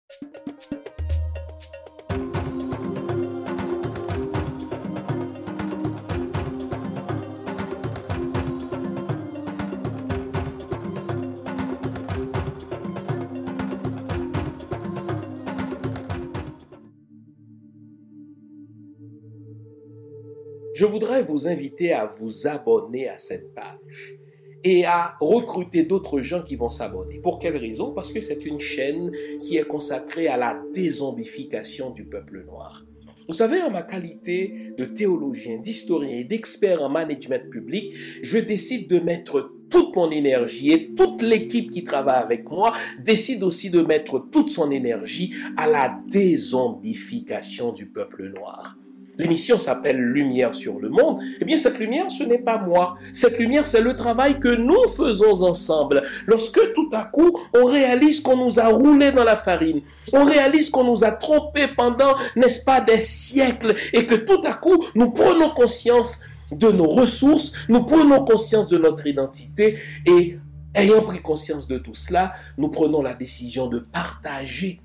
Je voudrais vous inviter à vous abonner à cette page et à recruter d'autres gens qui vont s'abonner. Pour quelle raison? Parce que c'est une chaîne qui est consacrée à la dézombification du peuple noir. Vous savez, en ma qualité de théologien, d'historien et d'expert en management public, je décide de mettre toute mon énergie et toute l'équipe qui travaille avec moi décide aussi de mettre toute son énergie à la dézombification du peuple noir. L'émission s'appelle Lumière sur le monde. Eh bien, cette lumière, ce n'est pas moi. Cette lumière, c'est le travail que nous faisons ensemble. Lorsque tout à coup, on réalise qu'on nous a roulé dans la farine, on réalise qu'on nous a trompés pendant, n'est-ce pas, des siècles, et que tout à coup, nous prenons conscience de nos ressources, nous prenons conscience de notre identité, et ayant pris conscience de tout cela, nous prenons la décision de partager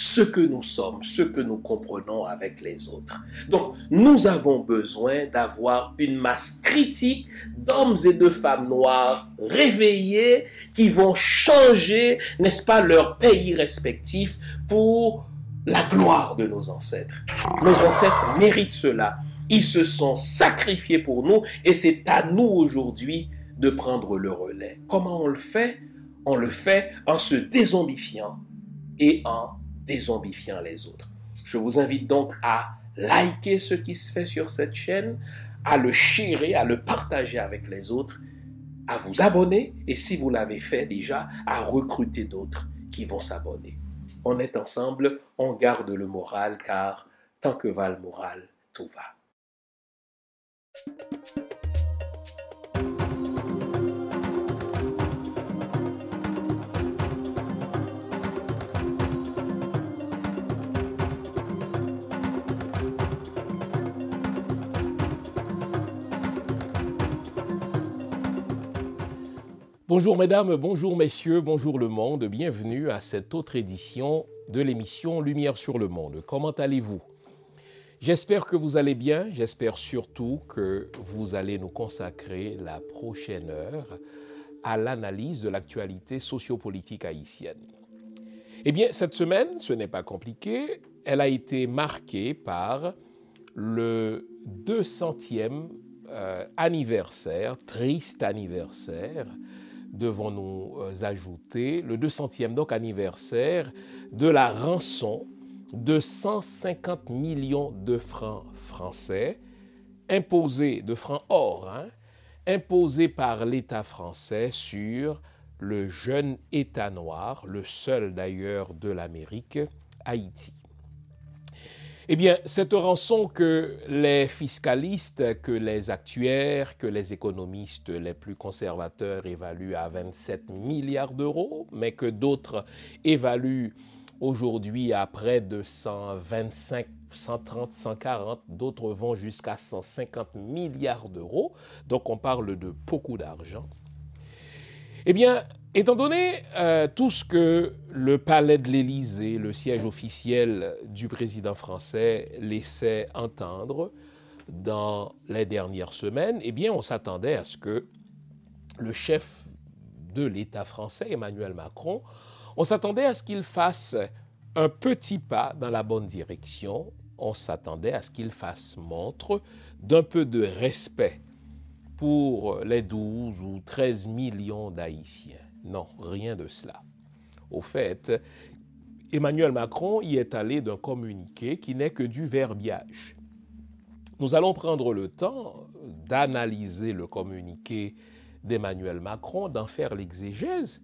ce que nous sommes, ce que nous comprenons avec les autres. Donc, nous avons besoin d'avoir une masse critique d'hommes et de femmes noirs réveillés qui vont changer, n'est-ce pas, leur pays respectif pour la gloire de nos ancêtres. Nos ancêtres méritent cela. Ils se sont sacrifiés pour nous et c'est à nous aujourd'hui de prendre le relais. Comment on le fait? On le fait en se dézombifiant et en dézombifiant les autres. Je vous invite donc à liker ce qui se fait sur cette chaîne, à le sharer, à le partager avec les autres, à vous abonner et si vous l'avez fait déjà, à recruter d'autres qui vont s'abonner. On est ensemble, on garde le moral car tant que va le moral, tout va. Bonjour mesdames, bonjour messieurs, bonjour le monde, bienvenue à cette autre édition de l'émission Lumière sur le monde. Comment allez-vous? J'espère que vous allez bien, j'espère surtout que vous allez nous consacrer la prochaine heure à l'analyse de l'actualité sociopolitique haïtienne. Eh bien, cette semaine, ce n'est pas compliqué, elle a été marquée par le 200e anniversaire, triste anniversaire, devons-nous ajouter, le 200e donc anniversaire de la rançon de 150 millions de francs français, imposés, de francs or, imposés par l'État français sur le jeune État noir, le seul d'ailleurs de l'Amérique, Haïti. Eh bien, cette rançon que les fiscalistes, que les actuaires, que les économistes les plus conservateurs évaluent à 27 milliards d'euros, mais que d'autres évaluent aujourd'hui à près de 125, 130, 140, d'autres vont jusqu'à 150 milliards d'euros, donc on parle de beaucoup d'argent. Eh bien, étant donné tout ce que le palais de l'Élysée, le siège officiel du président français, laissait entendre dans les dernières semaines, eh bien, on s'attendait à ce que le chef de l'État français, Emmanuel Macron, on s'attendait à ce qu'il fasse un petit pas dans la bonne direction, on s'attendait à ce qu'il fasse montre d'un peu de respect pour les 12 ou 13 millions d'Haïtiens. Non, rien de cela. Au fait, Emmanuel Macron y est allé d'un communiqué qui n'est que du verbiage. Nous allons prendre le temps d'analyser le communiqué d'Emmanuel Macron, d'en faire l'exégèse,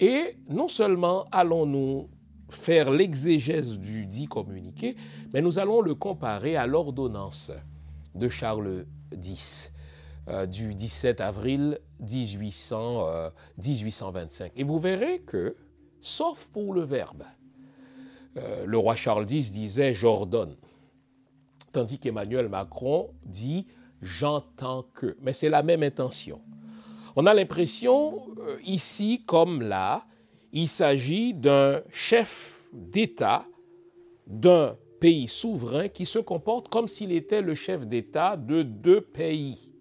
et non seulement allons-nous faire l'exégèse du dit communiqué, mais nous allons le comparer à l'ordonnance de Charles X, du 17 avril 1825. Et vous verrez que, sauf pour le verbe, le roi Charles X disait « j'ordonne », tandis qu'Emmanuel Macron dit « j'entends que ». Mais c'est la même intention. On a l'impression, ici comme là, il s'agit d'un chef d'État d'un pays souverain qui se comporte comme s'il était le chef d'État de deux pays.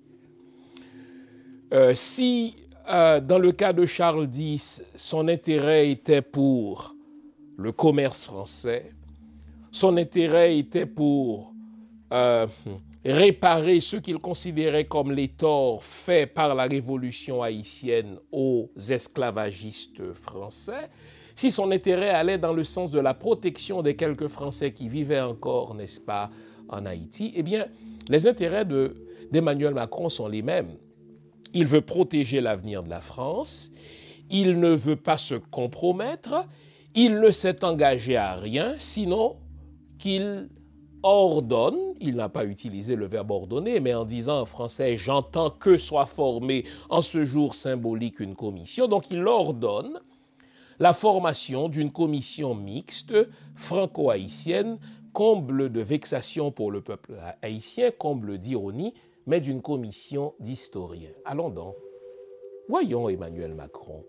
Si, dans le cas de Charles X, son intérêt était pour le commerce français, son intérêt était pour réparer ce qu'il considérait comme les torts faits par la révolution haïtienne aux esclavagistes français, si son intérêt allait dans le sens de la protection des quelques Français qui vivaient encore, n'est-ce pas, en Haïti, eh bien, les intérêts d'Emmanuel Macron sont les mêmes. Il veut protéger l'avenir de la France, il ne veut pas se compromettre, il ne s'est engagé à rien, sinon qu'il ordonne, il n'a pas utilisé le verbe ordonner, mais en disant en français « j'entends que soit formée en ce jour symbolique une commission », donc il ordonne la formation d'une commission mixte franco-haïtienne, comble de vexation pour le peuple haïtien, comble d'ironie, mais d'une commission d'historiens. Allons donc, voyons Emmanuel Macron.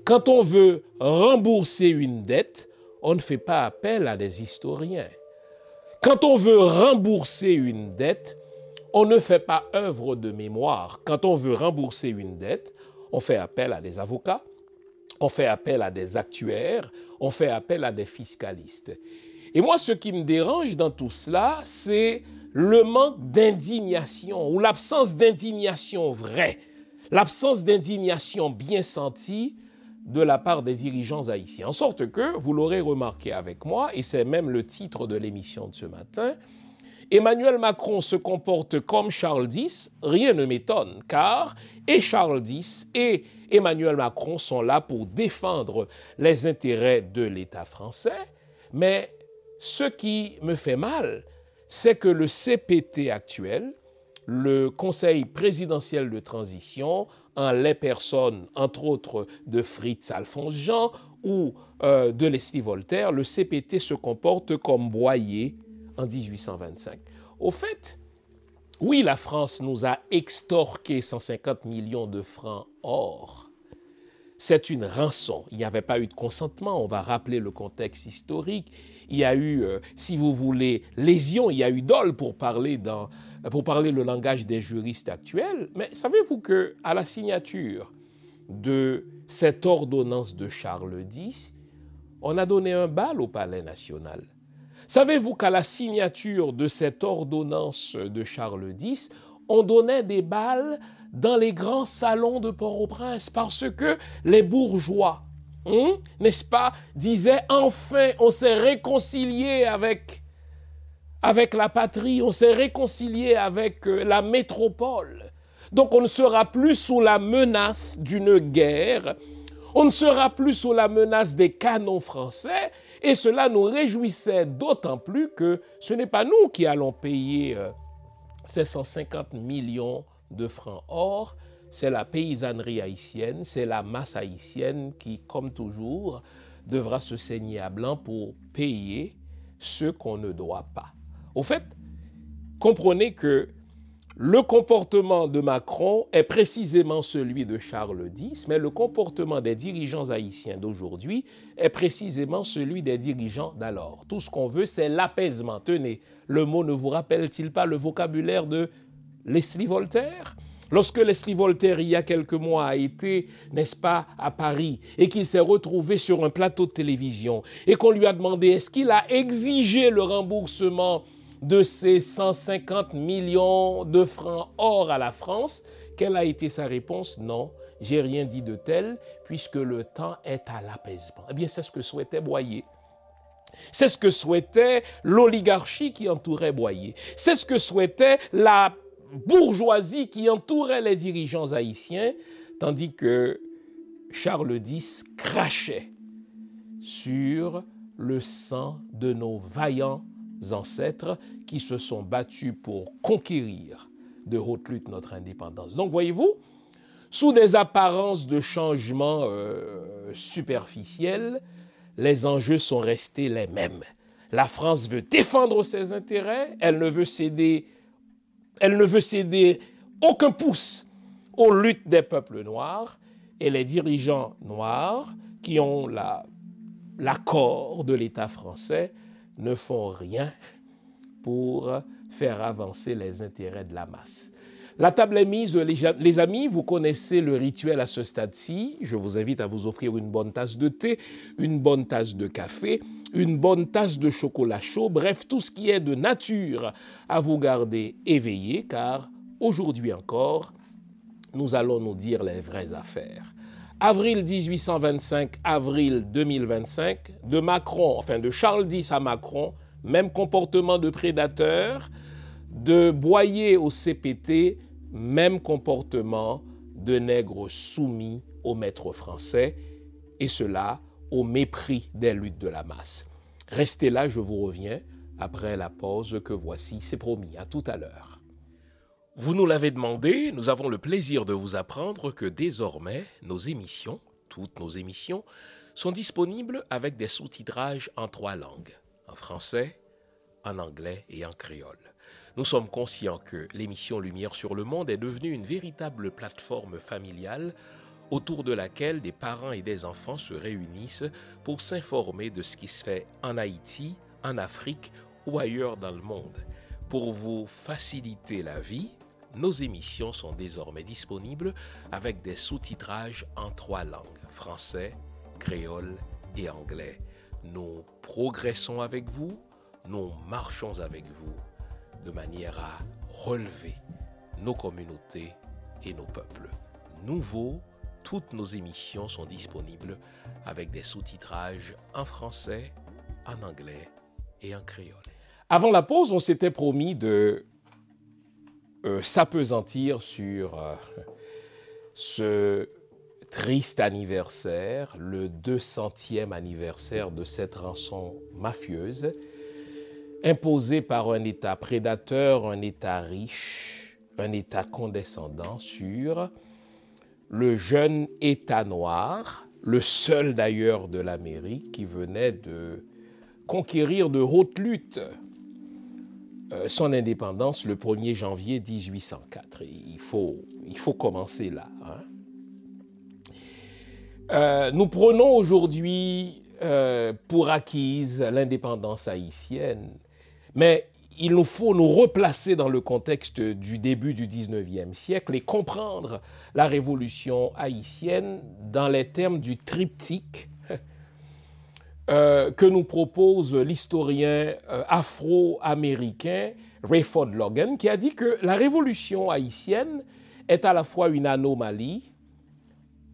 Quand on veut rembourser une dette, on ne fait pas appel à des historiens. Quand on veut rembourser une dette, on ne fait pas œuvre de mémoire. Quand on veut rembourser une dette, on fait appel à des avocats, on fait appel à des actuaires, on fait appel à des fiscalistes. Et moi, ce qui me dérange dans tout cela, c'est le manque d'indignation ou l'absence d'indignation vraie, l'absence d'indignation bien sentie de la part des dirigeants haïtiens. En sorte que, vous l'aurez remarqué avec moi, et c'est même le titre de l'émission de ce matin, Emmanuel Macron se comporte comme Charles X, rien ne m'étonne, car et Charles X et Emmanuel Macron sont là pour défendre les intérêts de l'État français, mais ce qui me fait mal, c'est que le CPT actuel, le Conseil présidentiel de transition, en les personnes, entre autres, de Fritz Alphonse Jean ou de Leslie Voltaire, le CPT se comporte comme Boyer en 1825. Au fait, oui, la France nous a extorqué 150 millions de francs or. C'est une rançon. Il n'y avait pas eu de consentement. On va rappeler le contexte historique. Il y a eu, si vous voulez, lésion, il y a eu dol pour parler le langage des juristes actuels. Mais savez-vous qu'à la signature de cette ordonnance de Charles X, on a donné un bal au Palais national. Savez-vous qu'à la signature de cette ordonnance de Charles X, on donnait des bals dans les grands salons de Port-au-Prince parce que les bourgeois, n'est-ce pas, disaient enfin on s'est réconcilié avec la patrie, on s'est réconcilié avec la métropole. Donc on ne sera plus sous la menace d'une guerre, on ne sera plus sous la menace des canons français, et cela nous réjouissait d'autant plus que ce n'est pas nous qui allons payer ces 150 millions de francs or, c'est la paysannerie haïtienne, c'est la masse haïtienne qui, comme toujours, devra se saigner à blanc pour payer ce qu'on ne doit pas. Au fait, comprenez que le comportement de Macron est précisément celui de Charles X, mais le comportement des dirigeants haïtiens d'aujourd'hui est précisément celui des dirigeants d'alors. Tout ce qu'on veut, c'est l'apaisement. Tenez, le mot ne vous rappelle-t-il pas le vocabulaire de Leslie Voltaire ? Lorsque Leslie Voltaire, il y a quelques mois, a été, n'est-ce pas, à Paris et qu'il s'est retrouvé sur un plateau de télévision et qu'on lui a demandé est-ce qu'il a exigé le remboursement de ces 150 millions de francs or à la France, quelle a été sa réponse ? Non, j'ai rien dit de tel, puisque le temps est à l'apaisement. Eh bien, c'est ce que souhaitait Boyer. C'est ce que souhaitait l'oligarchie qui entourait Boyer. C'est ce que souhaitait la bourgeoisie qui entourait les dirigeants haïtiens, tandis que Charles X crachait sur le sang de nos vaillants ancêtres qui se sont battus pour conquérir de haute lutte notre indépendance. Donc, voyez-vous, sous des apparences de changements superficiels, les enjeux sont restés les mêmes. La France veut défendre ses intérêts, elle ne veut céder aucun pouce aux luttes des peuples noirs, et les dirigeants noirs qui ont l'accord de l'État français ne font rien pour faire avancer les intérêts de la masse. La table est mise, les amis, vous connaissez le rituel à ce stade-ci. Je vous invite à vous offrir une bonne tasse de thé, une bonne tasse de café, une bonne tasse de chocolat chaud, bref, tout ce qui est de nature à vous garder éveillé, car aujourd'hui encore, nous allons nous dire les vraies affaires. Avril 1825, avril 2025, de Charles X à Macron, même comportement de prédateur, de Boyer au CPT, même comportement de nègres soumis au maître français, et cela au mépris des luttes de la masse. Restez là, je vous reviens après la pause que voici, c'est promis, à tout à l'heure. Vous nous l'avez demandé, nous avons le plaisir de vous apprendre que désormais, nos émissions, toutes nos émissions, sont disponibles avec des sous-titrages en 3 langues, en français, en anglais et en créole. Nous sommes conscients que l'émission Lumière sur le monde est devenue une véritable plateforme familiale autour de laquelle des parents et des enfants se réunissent pour s'informer de ce qui se fait en Haïti, en Afrique ou ailleurs dans le monde. Pour vous faciliter la vie, nos émissions sont désormais disponibles avec des sous-titrages en 3 langues, français, créole et anglais. Nous progressons avec vous, nous marchons avec vous, de manière à relever nos communautés et nos peuples. Nouveau, toutes nos émissions sont disponibles avec des sous-titrages en français, en anglais et en créole. Avant la pause, on s'était promis de s'appesantir sur ce triste anniversaire, le 200e anniversaire de cette rançon mafieuse, imposé par un État prédateur, un État riche, un État condescendant sur le jeune État noir, le seul d'ailleurs de l'Amérique qui venait de conquérir de haute lutte son indépendance le 1er janvier 1804. Il faut commencer là. Nous prenons aujourd'hui pour acquise l'indépendance haïtienne, mais il nous faut nous replacer dans le contexte du début du 19e siècle et comprendre la révolution haïtienne dans les termes du triptyque que nous propose l'historien afro-américain Rayford Logan, qui a dit que la révolution haïtienne est à la fois une anomalie,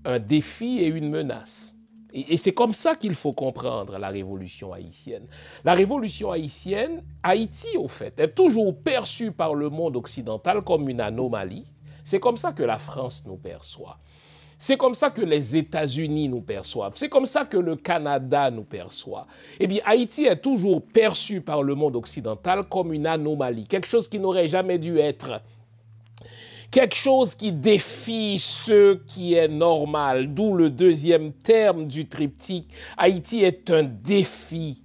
un défi et une menace. Et c'est comme ça qu'il faut comprendre la révolution haïtienne. La révolution haïtienne, Haïti au fait, est toujours perçue par le monde occidental comme une anomalie. C'est comme ça que la France nous perçoit. C'est comme ça que les États-Unis nous perçoivent. C'est comme ça que le Canada nous perçoit. Eh bien, Haïti est toujours perçu par le monde occidental comme une anomalie, quelque chose qui n'aurait jamais dû être. Quelque chose qui défie ce qui est normal, d'où le deuxième terme du triptyque. Haïti est un défi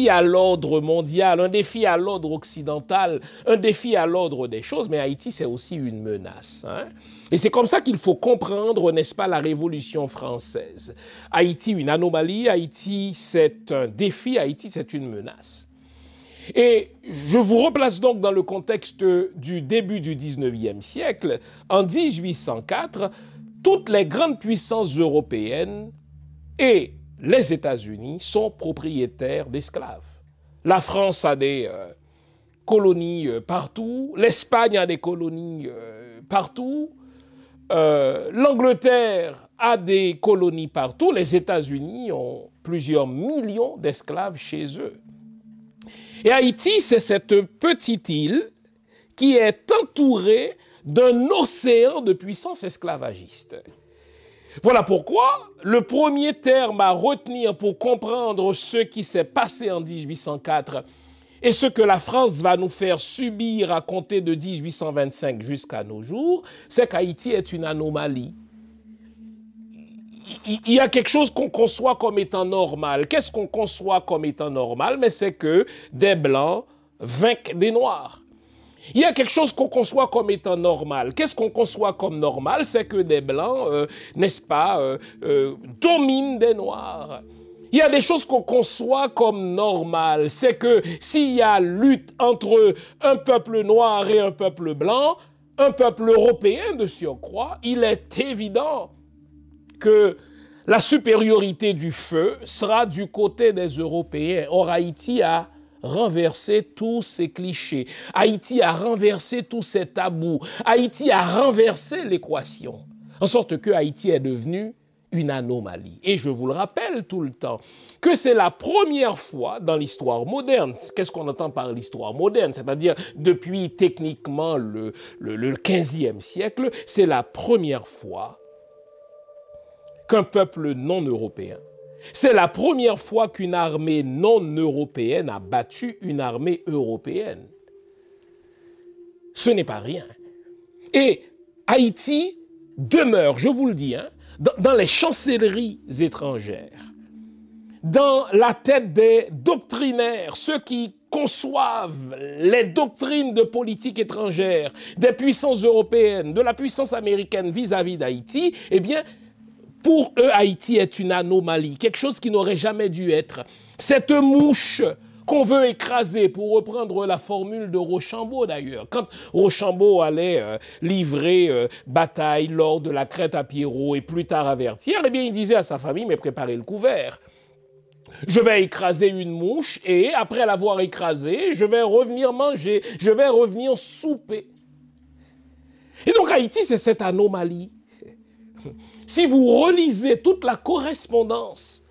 à l'ordre mondial, un défi à l'ordre occidental, un défi à l'ordre des choses, mais Haïti, c'est aussi une menace. Et c'est comme ça qu'il faut comprendre, n'est-ce pas, la Révolution française. Haïti, une anomalie, Haïti, c'est un défi, Haïti, c'est une menace. Et je vous replace donc dans le contexte du début du 19e siècle. En 1804, toutes les grandes puissances européennes et les États-Unis sont propriétaires d'esclaves. La France a des colonies partout, l'Espagne a des colonies partout, l'Angleterre a des colonies partout, les États-Unis ont plusieurs millions d'esclaves chez eux. Et Haïti, c'est cette petite île qui est entourée d'un océan de puissance esclavagiste. Voilà pourquoi le premier terme à retenir pour comprendre ce qui s'est passé en 1804 et ce que la France va nous faire subir à compter de 1825 jusqu'à nos jours, c'est qu'Haïti est une anomalie. Il y a quelque chose qu'on conçoit comme étant normal. Qu'est-ce qu'on conçoit comme étant normal? Mais c'est que des Blancs vainquent des Noirs. Il y a quelque chose qu'on conçoit comme étant normal. Qu'est-ce qu'on conçoit comme normal? C'est que des Blancs, n'est-ce pas, dominent des Noirs. Il y a des choses qu'on conçoit comme normales. C'est que s'il y a lutte entre un peuple noir et un peuple blanc, un peuple européen de surcroît, il est évident que la supériorité du feu sera du côté des Européens. Or, Haïti a renversé tous ces clichés. Haïti a renversé tous ces tabous. Haïti a renversé l'équation. En sorte que Haïti est devenu une anomalie. Et je vous le rappelle tout le temps, que c'est la première fois dans l'histoire moderne. Qu'est-ce qu'on entend par l'histoire moderne? C'est-à-dire depuis techniquement le 15e siècle, c'est la première fois qu'un peuple non européen, c'est la première fois qu'une armée non européenne a battu une armée européenne. Ce n'est pas rien. Et Haïti demeure, je vous le dis, dans les chancelleries étrangères, dans la tête des doctrinaires, ceux qui conçoivent les doctrines de politique étrangère des puissances européennes, de la puissance américaine vis-à-vis d'Haïti, eh bien, pour eux, Haïti est une anomalie, quelque chose qui n'aurait jamais dû être. Cette mouche qu'on veut écraser, pour reprendre la formule de Rochambeau d'ailleurs. Quand Rochambeau allait livrer bataille lors de la crête à Pierrot et plus tard à Vertières, eh bien il disait à sa famille, mais préparez le couvert. Je vais écraser une mouche et après l'avoir écrasée, je vais revenir manger, je vais revenir souper. Et donc Haïti, c'est cette anomalie. Si vous relisez toute la correspondance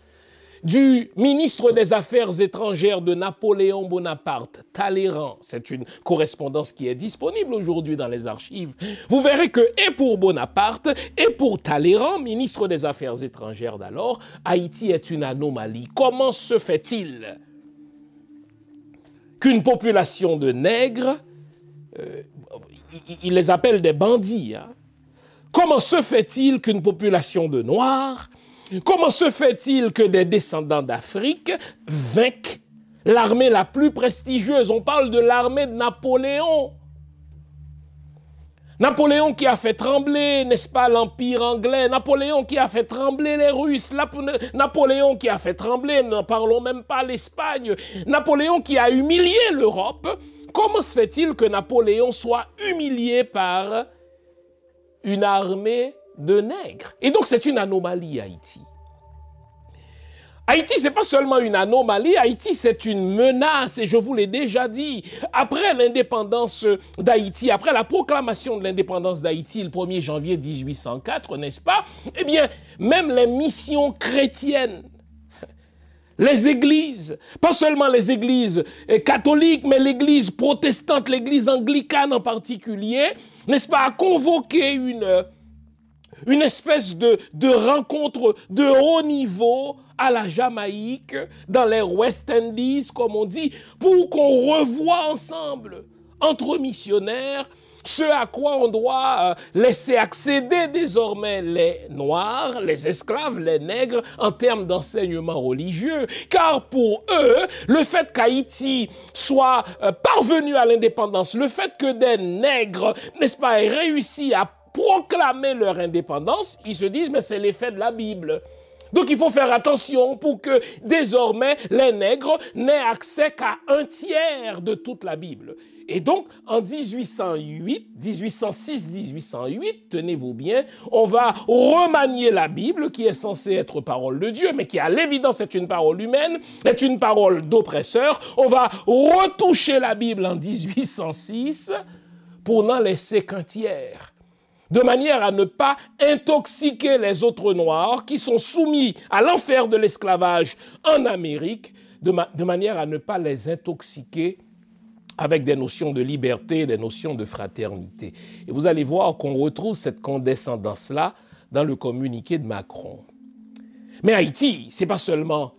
du ministre des Affaires étrangères de Napoléon Bonaparte, Talleyrand, c'est une correspondance qui est disponible aujourd'hui dans les archives, vous verrez que, et pour Bonaparte, et pour Talleyrand, ministre des Affaires étrangères d'alors, Haïti est une anomalie. Comment se fait-il qu'une population de nègres, il les appelle des bandits, comment se fait-il qu'une population de noirs, comment se fait-il que des descendants d'Afrique vainquent l'armée la plus prestigieuse? On parle de l'armée de Napoléon. Napoléon qui a fait trembler, n'est-ce pas, l'Empire anglais, Napoléon qui a fait trembler les Russes, Napoléon qui a fait trembler, n'en parlons même pas, l'Espagne, Napoléon qui a humilié l'Europe. Comment se fait-il que Napoléon soit humilié par une armée de nègres? Et donc c'est une anomalie, Haïti. Haïti, c'est pas seulement une anomalie, Haïti, c'est une menace, et je vous l'ai déjà dit. Après l'indépendance d'Haïti, après la proclamation de l'indépendance d'Haïti, le 1er janvier 1804, n'est-ce pas? Eh bien, même les missions chrétiennes, les églises, pas seulement les églises catholiques, mais l'église protestante, l'église anglicane en particulier, n'est-ce pas, a convoqué une espèce de rencontre de haut niveau à la Jamaïque, dans les West Indies, comme on dit, pour qu'on revoie ensemble, entre missionnaires, ce à quoi on doit laisser accéder désormais les Noirs, les esclaves, les nègres, en termes d'enseignement religieux. Car pour eux, le fait qu'Haïti soit parvenu à l'indépendance, le fait que des nègres, n'est-ce pas, aient réussi à proclamer leur indépendance, ils se disent, mais c'est l'effet de la Bible. Donc il faut faire attention pour que désormais les nègres n'aient accès qu'à 1/3 de toute la Bible. Et donc en 1806-1808, tenez-vous bien, on va remanier la Bible qui est censée être parole de Dieu, mais qui à l'évidence est une parole humaine, est une parole d'oppresseur. On va retoucher la Bible en 1806 pour n'en laisser qu'1/3. De manière à ne pas intoxiquer les autres Noirs qui sont soumis à l'enfer de l'esclavage en Amérique, de manière à ne pas les intoxiquer avec des notions de liberté, des notions de fraternité. Et vous allez voir qu'on retrouve cette condescendance-là dans le communiqué de Macron. Mais Haïti, c'est pas seulement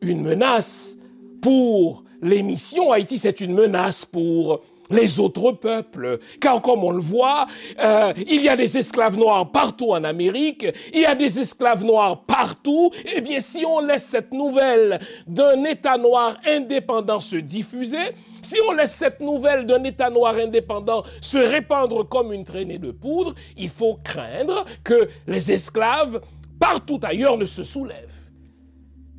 une menace pour les missions, Haïti, c'est une menace pour les autres peuples, car comme on le voit, il y a des esclaves noirs partout en Amérique, il y a des esclaves noirs partout, et bien si on laisse cette nouvelle d'un État noir indépendant se diffuser, si on laisse cette nouvelle d'un État noir indépendant se répandre comme une traînée de poudre, il faut craindre que les esclaves partout ailleurs ne se soulèvent.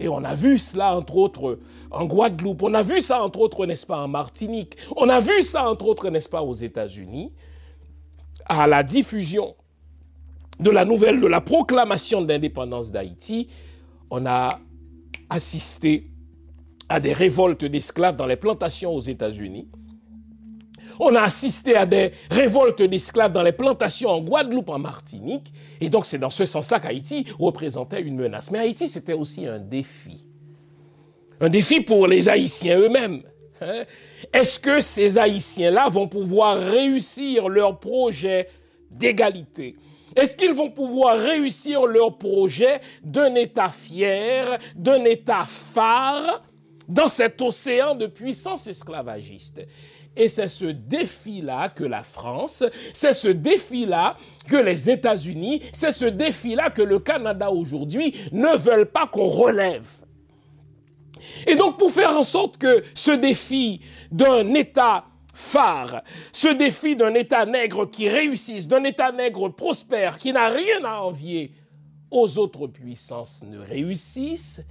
Et on a vu cela, entre autres, en Guadeloupe. On a vu ça, entre autres, n'est-ce pas, en Martinique. On a vu ça, entre autres, n'est-ce pas, aux États-Unis, à la diffusion de la nouvelle de la proclamation de l'indépendance d'Haïti. On a assisté à des révoltes d'esclaves dans les plantations aux États-Unis. On a assisté à des révoltes d'esclaves dans les plantations en Guadeloupe, en Martinique. Et donc, c'est dans ce sens-là qu'Haïti représentait une menace. Mais Haïti, c'était aussi un défi. Un défi pour les Haïtiens eux-mêmes. Est-ce que ces Haïtiens-là vont pouvoir réussir leur projet d'égalité? Est-ce qu'ils vont pouvoir réussir leur projet d'un État fier, d'un État phare dans cet océan de puissance esclavagiste? Et c'est ce défi-là que la France, c'est ce défi-là que les États-Unis, c'est ce défi-là que le Canada aujourd'hui ne veulent pas qu'on relève. Et donc pour faire en sorte que ce défi d'un État phare, ce défi d'un État nègre qui réussisse, d'un État nègre prospère, qui n'a rien à envier aux autres puissances ne réussisse,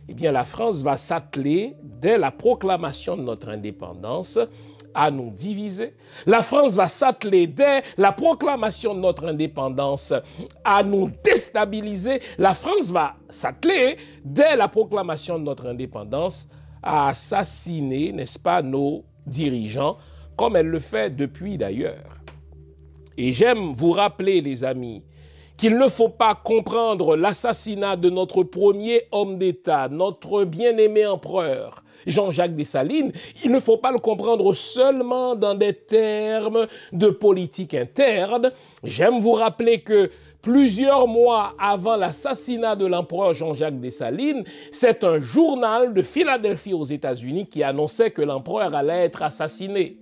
eh bien la France va s'atteler, dès la proclamation de notre indépendance, à nous diviser. La France va s'atteler dès la proclamation de notre indépendance à nous déstabiliser. La France va s'atteler dès la proclamation de notre indépendance à assassiner, n'est-ce pas, nos dirigeants, comme elle le fait depuis d'ailleurs. Et j'aime vous rappeler, les amis, qu'il ne faut pas comprendre l'assassinat de notre premier homme d'État, notre bien-aimé empereur, Jean-Jacques Dessalines, il ne faut pas le comprendre seulement dans des termes de politique interne. J'aime vous rappeler que plusieurs mois avant l'assassinat de l'empereur Jean-Jacques Dessalines, c'est un journal de Philadelphie aux États-Unis qui annonçait que l'empereur allait être assassiné.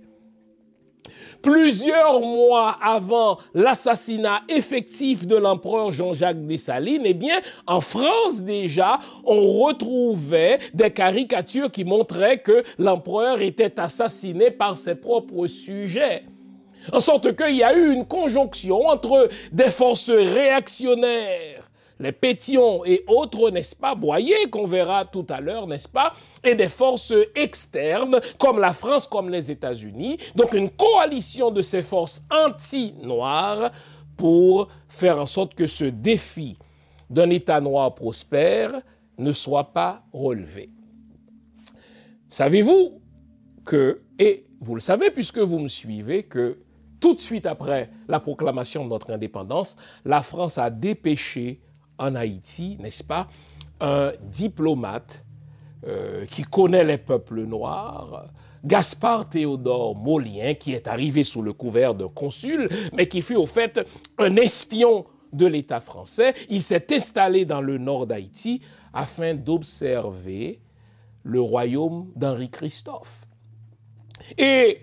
Plusieurs mois avant l'assassinat effectif de l'empereur Jean-Jacques Dessalines, eh bien, en France déjà, on retrouvait des caricatures qui montraient que l'empereur était assassiné par ses propres sujets. En sorte qu'il y a eu une conjonction entre des forces réactionnaires, les Pétions et autres, n'est-ce pas, Boyer, qu'on verra tout à l'heure, n'est-ce pas, et des forces externes, comme la France, comme les États-Unis. Donc une coalition de ces forces anti-noires pour faire en sorte que ce défi d'un État noir prospère ne soit pas relevé. Savez-vous que, et vous le savez puisque vous me suivez, que tout de suite après la proclamation de notre indépendance, la France a dépêché en Haïti, n'est-ce pas, un diplomate qui connaît les peuples noirs, Gaspard Théodore Molien, qui est arrivé sous le couvert d'un consul, mais qui fut au fait un espion de l'État français. Il s'est installé dans le nord d'Haïti afin d'observer le royaume d'Henri Christophe. Et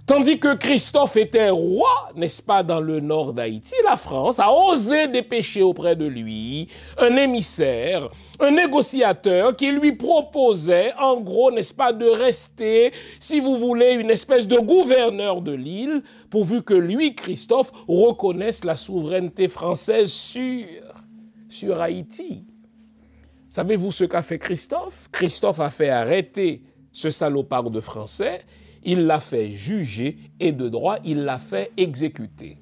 tandis que Christophe était roi, n'est-ce pas, dans le nord d'Haïti, la France a osé dépêcher auprès de lui un émissaire, un négociateur qui lui proposait, en gros, n'est-ce pas, de rester, si vous voulez, une espèce de gouverneur de l'île, pourvu que lui, Christophe, reconnaisse la souveraineté française sur Haïti. Savez-vous ce qu'a fait Christophe? Christophe a fait arrêter ce salopard de Français. Il l'a fait juger et de droit, il l'a fait exécuter.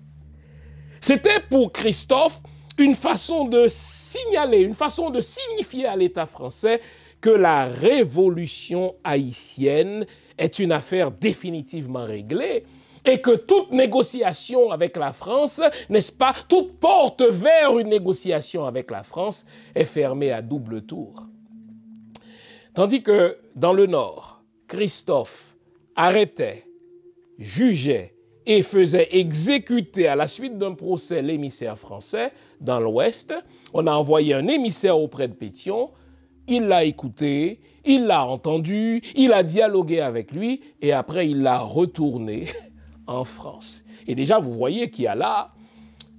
C'était pour Christophe une façon de signaler, une façon de signifier à l'État français que la révolution haïtienne est une affaire définitivement réglée et que toute négociation avec la France, n'est-ce pas, toute porte vers une négociation avec la France est fermée à double tour. Tandis que dans le Nord, Christophe arrêtait, jugeait et faisait exécuter à la suite d'un procès l'émissaire français. Dans l'Ouest, on a envoyé un émissaire auprès de Pétion, il l'a écouté, il l'a entendu, il a dialogué avec lui et après il l'a retourné en France. Et déjà, vous voyez qu'il y a là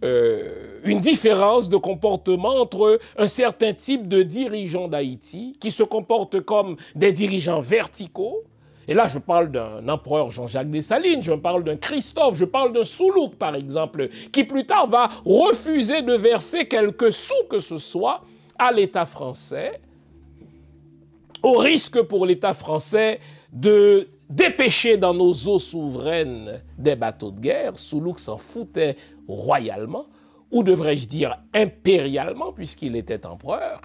une différence de comportement entre un certain type de dirigeants d'Haïti qui se comportent comme des dirigeants verticaux. Et là, je parle d'un empereur Jean-Jacques Dessalines, je parle d'un Christophe, je parle d'un Soulouk, par exemple, qui plus tard va refuser de verser quelques sous que ce soit à l'État français. au risque pour l'État français de dépêcher dans nos eaux souveraines des bateaux de guerre, Soulouk s'en foutait royalement, ou devrais-je dire impérialement, puisqu'il était empereur,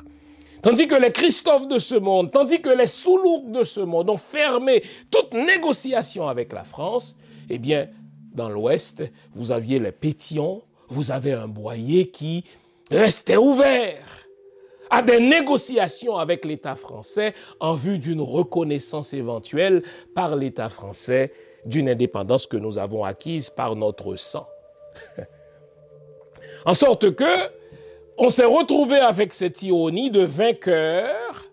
tandis que les Christophe de ce monde, tandis que les Soulouk de ce monde ont fermé toute négociation avec la France, eh bien, dans l'Ouest, vous aviez les Pétions, vous avez un Boyer qui restait ouvert à des négociations avec l'État français en vue d'une reconnaissance éventuelle par l'État français d'une indépendance que nous avons acquise par notre sang. En sorte que on s'est retrouvé avec cette ironie de vainqueur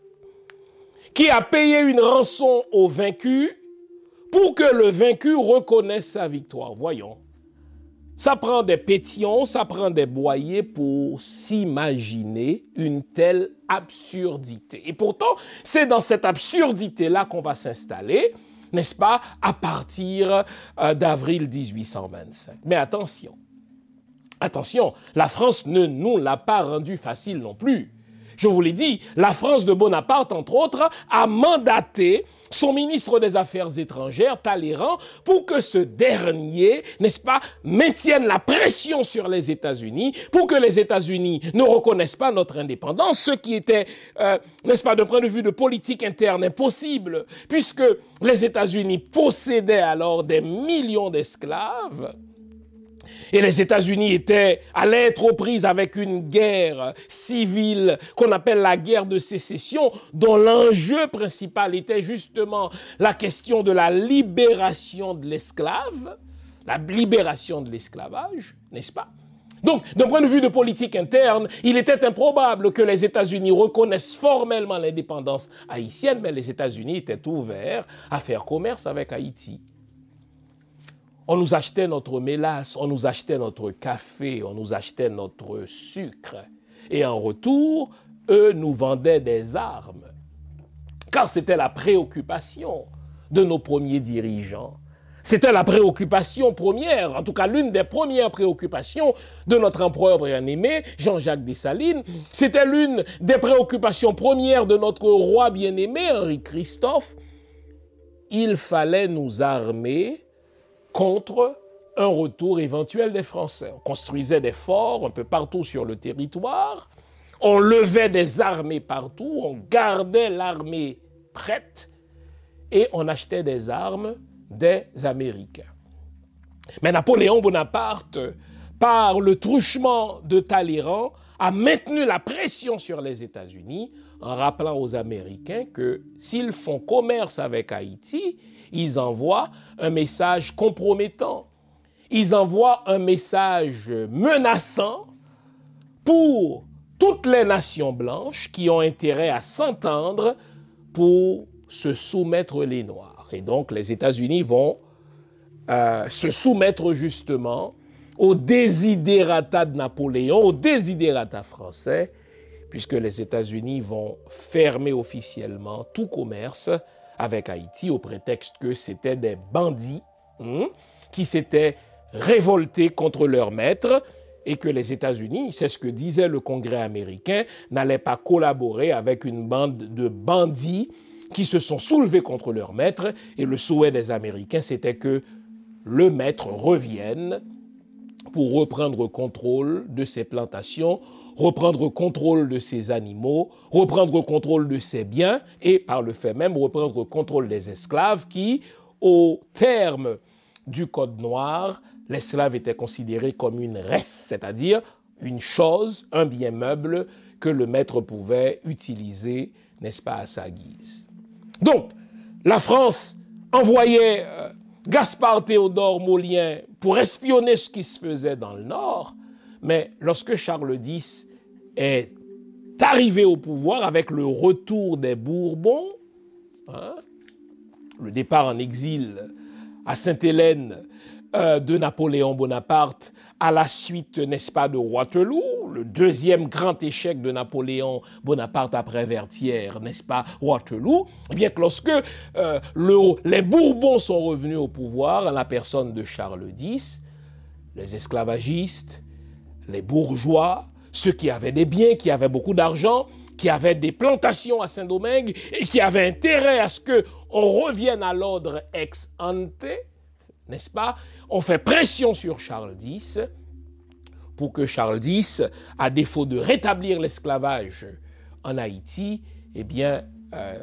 qui a payé une rançon au vaincu pour que le vaincu reconnaisse sa victoire. Voyons. Ça prend des Pétions, ça prend des Boyers pour s'imaginer une telle absurdité. Et pourtant, c'est dans cette absurdité-là qu'on va s'installer, n'est-ce pas, à partir d'avril 1825. Mais attention, la France ne nous l'a pas rendu facile non plus. Je vous l'ai dit, la France de Bonaparte, entre autres, a mandaté son ministre des Affaires étrangères, Talleyrand, pour que ce dernier, n'est-ce pas, maintienne la pression sur les États-Unis, pour que les États-Unis ne reconnaissent pas notre indépendance, ce qui était, n'est-ce pas, d'un point de vue de politique interne, impossible, puisque les États-Unis possédaient alors des millions d'esclaves. Et les États-Unis allaient être aux prises avec une guerre civile qu'on appelle la guerre de sécession, dont l'enjeu principal était justement la question de la libération de l'esclave, la libération de l'esclavage, n'est-ce pas? Donc, d'un point de vue de politique interne, il était improbable que les États-Unis reconnaissent formellement l'indépendance haïtienne, mais les États-Unis étaient ouverts à faire commerce avec Haïti. On nous achetait notre mélasse, on nous achetait notre café, on nous achetait notre sucre. Et en retour, eux nous vendaient des armes. Car c'était la préoccupation de nos premiers dirigeants. C'était la préoccupation première, en tout cas l'une des premières préoccupations de notre empereur bien-aimé, Jean-Jacques Dessalines. C'était l'une des préoccupations premières de notre roi bien-aimé, Henri Christophe. Il fallait nous armer contre un retour éventuel des Français. On construisait des forts un peu partout sur le territoire, on levait des armées partout, on gardait l'armée prête et on achetait des armes des Américains. Mais Napoléon Bonaparte, par le truchement de Talleyrand, a maintenu la pression sur les États-Unis en rappelant aux Américains que s'ils font commerce avec Haïti, ils envoient un message compromettant. Ils envoient un message menaçant pour toutes les nations blanches qui ont intérêt à s'entendre pour se soumettre les Noirs. Et donc les États-Unis vont se soumettre justement aux desiderata de Napoléon, aux desiderata français, puisque les États-Unis vont fermer officiellement tout commerce avec Haïti au prétexte que c'était des bandits qui s'étaient révoltés contre leur maître et que les États-Unis, c'est ce que disait le Congrès américain, n'allaient pas collaborer avec une bande de bandits qui se sont soulevés contre leur maître. Et le souhait des Américains, c'était que le maître revienne pour reprendre contrôle de ses plantations, reprendre contrôle de ses animaux, reprendre contrôle de ses biens et, par le fait même, reprendre contrôle des esclaves qui, au terme du Code noir, l'esclave était considéré comme une res, c'est-à-dire une chose, un bien meuble que le maître pouvait utiliser, n'est-ce pas, à sa guise. Donc, la France envoyait Gaspard Théodore Maulien pour espionner ce qui se faisait dans le Nord, mais lorsque Charles X est arrivé au pouvoir avec le retour des Bourbons, le départ en exil à Sainte-Hélène de Napoléon Bonaparte à la suite, n'est-ce pas, de Waterloo, le deuxième grand échec de Napoléon Bonaparte après Vertières, n'est-ce pas, Waterloo, eh bien que lorsque les Bourbons sont revenus au pouvoir en la personne de Charles X, les esclavagistes, les bourgeois, ceux qui avaient des biens, qui avaient beaucoup d'argent, qui avaient des plantations à Saint-Domingue et qui avaient intérêt à ce qu'on revienne à l'ordre ex ante, n'est-ce pas? On fait pression sur Charles X pour que Charles X, à défaut de rétablir l'esclavage en Haïti, eh bien,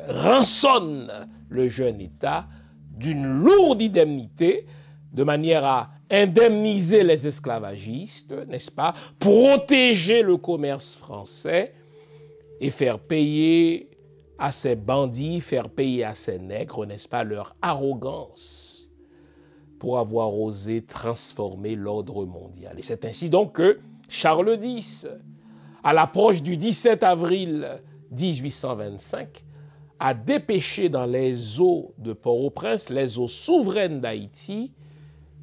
rançonne le jeune État d'une lourde indemnité, de manière à indemniser les esclavagistes, n'est-ce pas, protéger le commerce français et faire payer à ces bandits, faire payer à ces nègres, n'est-ce pas, leur arrogance pour avoir osé transformer l'ordre mondial. Et c'est ainsi donc que Charles X, à l'approche du 17 avril 1825, a dépêché dans les eaux de Port-au-Prince, les eaux souveraines d'Haïti,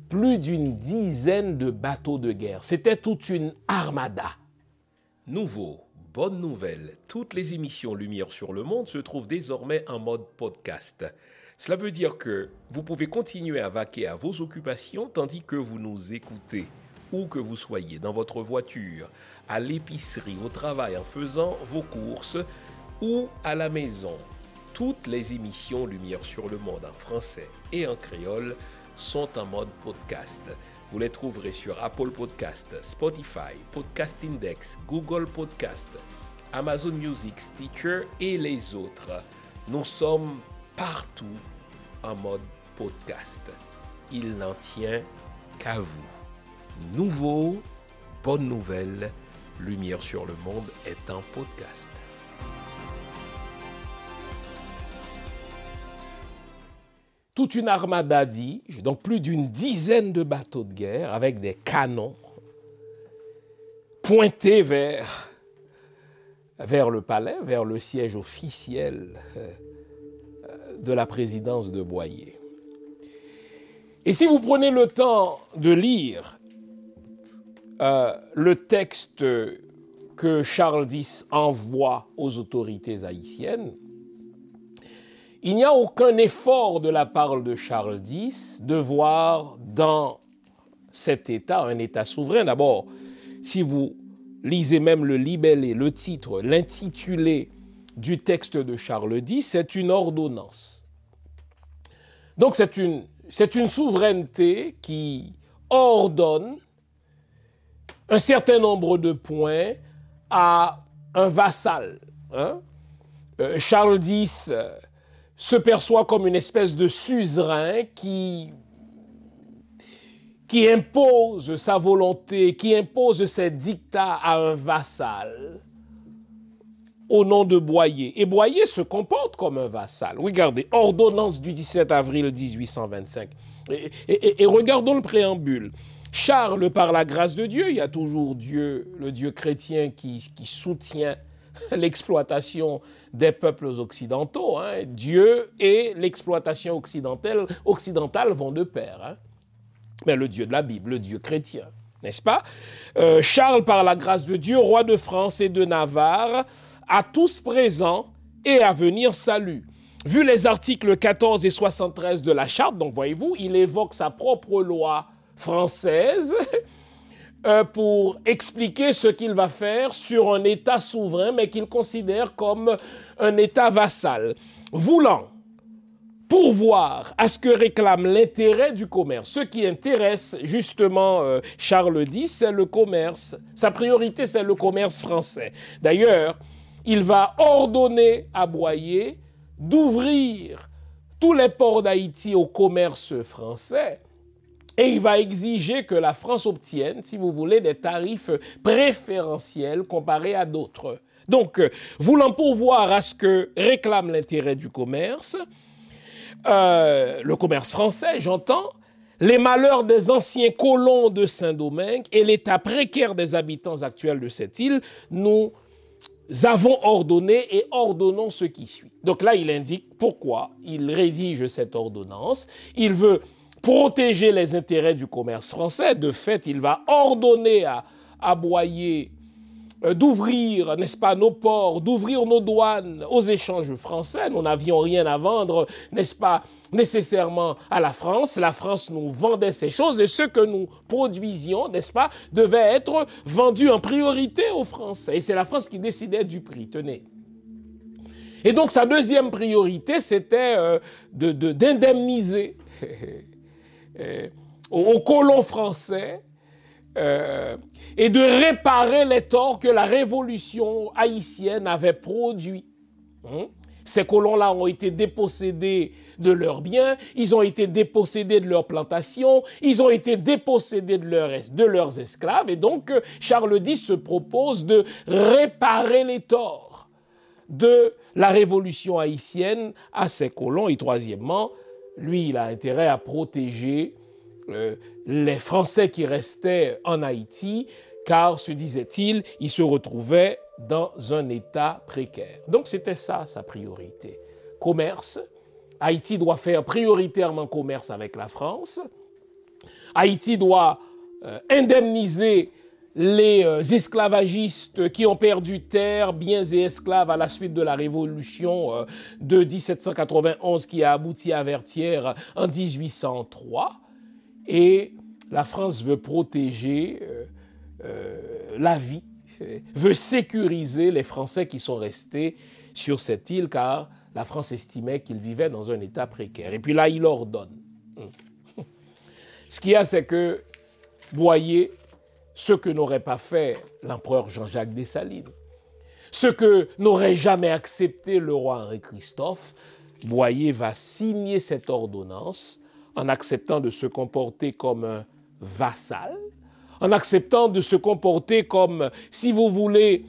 plus d'une dizaine de bateaux de guerre. C'était toute une armada. Nouveau, bonne nouvelle, toutes les émissions Lumière sur le monde se trouvent désormais en mode podcast. Cela veut dire que vous pouvez continuer à vaquer à vos occupations tandis que vous nous écoutez, où que vous soyez, dans votre voiture, à l'épicerie, au travail, en faisant vos courses ou à la maison. Toutes les émissions Lumière sur le monde en français et en créole sont en mode podcast. Vous les trouverez sur Apple Podcast, Spotify, Podcast Index, Google Podcast, Amazon Music, Stitcher et les autres. Nous sommes partout en mode podcast. Il n'en tient qu'à vous. Nouveau, bonne nouvelle, Lumière sur le monde est en podcast. Toute une armada dit, donc plus d'une dizaine de bateaux de guerre avec des canons pointés vers le palais, vers le siège officiel de la présidence de Boyer. Et si vous prenez le temps de lire le texte que Charles X envoie aux autorités haïtiennes, il n'y a aucun effort de la part de Charles X de voir dans cet État un État souverain. D'abord, si vous lisez même le libellé, le titre, l'intitulé du texte de Charles X, c'est une ordonnance. Donc c'est une souveraineté qui ordonne un certain nombre de points à un vassal. Charles X se perçoit comme une espèce de suzerain qui impose sa volonté, qui impose ses dictats à un vassal au nom de Boyer. Et Boyer se comporte comme un vassal. Regardez, ordonnance du 17 avril 1825. Et regardons le préambule. Charles, par la grâce de Dieu, il y a toujours Dieu, le Dieu chrétien qui soutient l'exploitation des peuples occidentaux. Dieu et l'exploitation occidentale vont de pair. Mais le Dieu de la Bible, le Dieu chrétien, n'est-ce pas? Charles, par la grâce de Dieu, roi de France et de Navarre, à tous présents et à venir salut. Vu les articles 14 et 73 de la charte, donc voyez-vous, il évoque sa propre loi française pour expliquer ce qu'il va faire sur un État souverain, mais qu'il considère comme un État vassal. Voulant pourvoir à ce que réclame l'intérêt du commerce. Ce qui intéresse justement Charles X, c'est le commerce. Sa priorité, c'est le commerce français. D'ailleurs, il va ordonner à Boyer d'ouvrir tous les ports d'Haïti au commerce français. Et il va exiger que la France obtienne, si vous voulez, des tarifs préférentiels comparés à d'autres. Donc, voulant pourvoir à ce que réclame l'intérêt du commerce, le commerce français, j'entends, les malheurs des anciens colons de Saint-Domingue et l'état précaire des habitants actuels de cette île, nous avons ordonné et ordonnons ce qui suit. Donc là, il indique pourquoi il rédige cette ordonnance. Il veut protéger les intérêts du commerce français. De fait, il va ordonner à Boyer d'ouvrir, n'est-ce pas, nos ports, d'ouvrir nos douanes aux échanges français. Nous n'avions rien à vendre, n'est-ce pas, nécessairement à la France. La France nous vendait ces choses et ce que nous produisions, n'est-ce pas, devait être vendu en priorité aux Français. Et c'est la France qui décidait du prix. Tenez, Et donc sa deuxième priorité, c'était d'indemniser aux colons français et de réparer les torts que la révolution haïtienne avait produits. Ces colons-là ont été dépossédés de leurs biens, ils ont été dépossédés de leurs plantations, ils ont été dépossédés de leurs esclaves. Et donc, Charles X se propose de réparer les torts de la révolution haïtienne à ses colons. Et troisièmement, lui, il a intérêt à protéger les Français qui restaient en Haïti, car, se disait-il, ils se retrouvaient dans un état précaire. Donc c'était ça sa priorité. Commerce. Haïti doit faire prioritairement commerce avec la France. Haïti doit indemniser les esclavagistes qui ont perdu terre, biens et esclaves à la suite de la révolution de 1791 qui a abouti à Vertières en 1803. Et la France veut protéger la vie, veut sécuriser les Français qui sont restés sur cette île, car la France estimait qu'ils vivaient dans un état précaire. Et puis là, il ordonne. Ce qu'il y a, c'est que Boyer, ce que n'aurait pas fait l'empereur Jean-Jacques Dessalines, ce que n'aurait jamais accepté le roi Henri-Christophe, Boyer va signer cette ordonnance en acceptant de se comporter comme un vassal, en acceptant de se comporter comme, si vous voulez,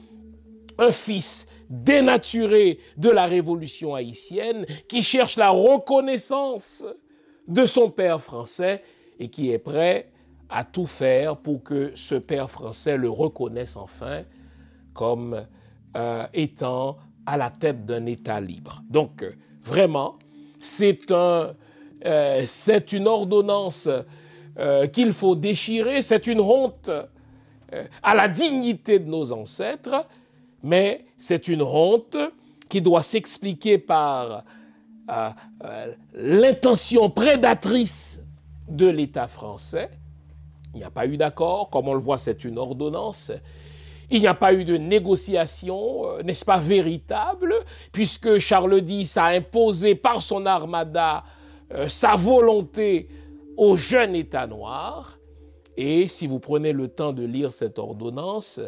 un fils dénaturé de la révolution haïtienne, qui cherche la reconnaissance de son père français et qui est prêt à tout faire pour que ce père français le reconnaisse enfin comme étant à la tête d'un État libre. Donc, vraiment, c'est une ordonnance qu'il faut déchirer, c'est une honte à la dignité de nos ancêtres, mais c'est une honte qui doit s'expliquer par l'intention prédatrice de l'État français. Il n'y a pas eu d'accord, comme on le voit, c'est une ordonnance. Il n'y a pas eu de négociation, n'est-ce pas, véritable, puisque Charles X a imposé par son armada sa volonté au jeune État noir. Et si vous prenez le temps de lire cette ordonnance,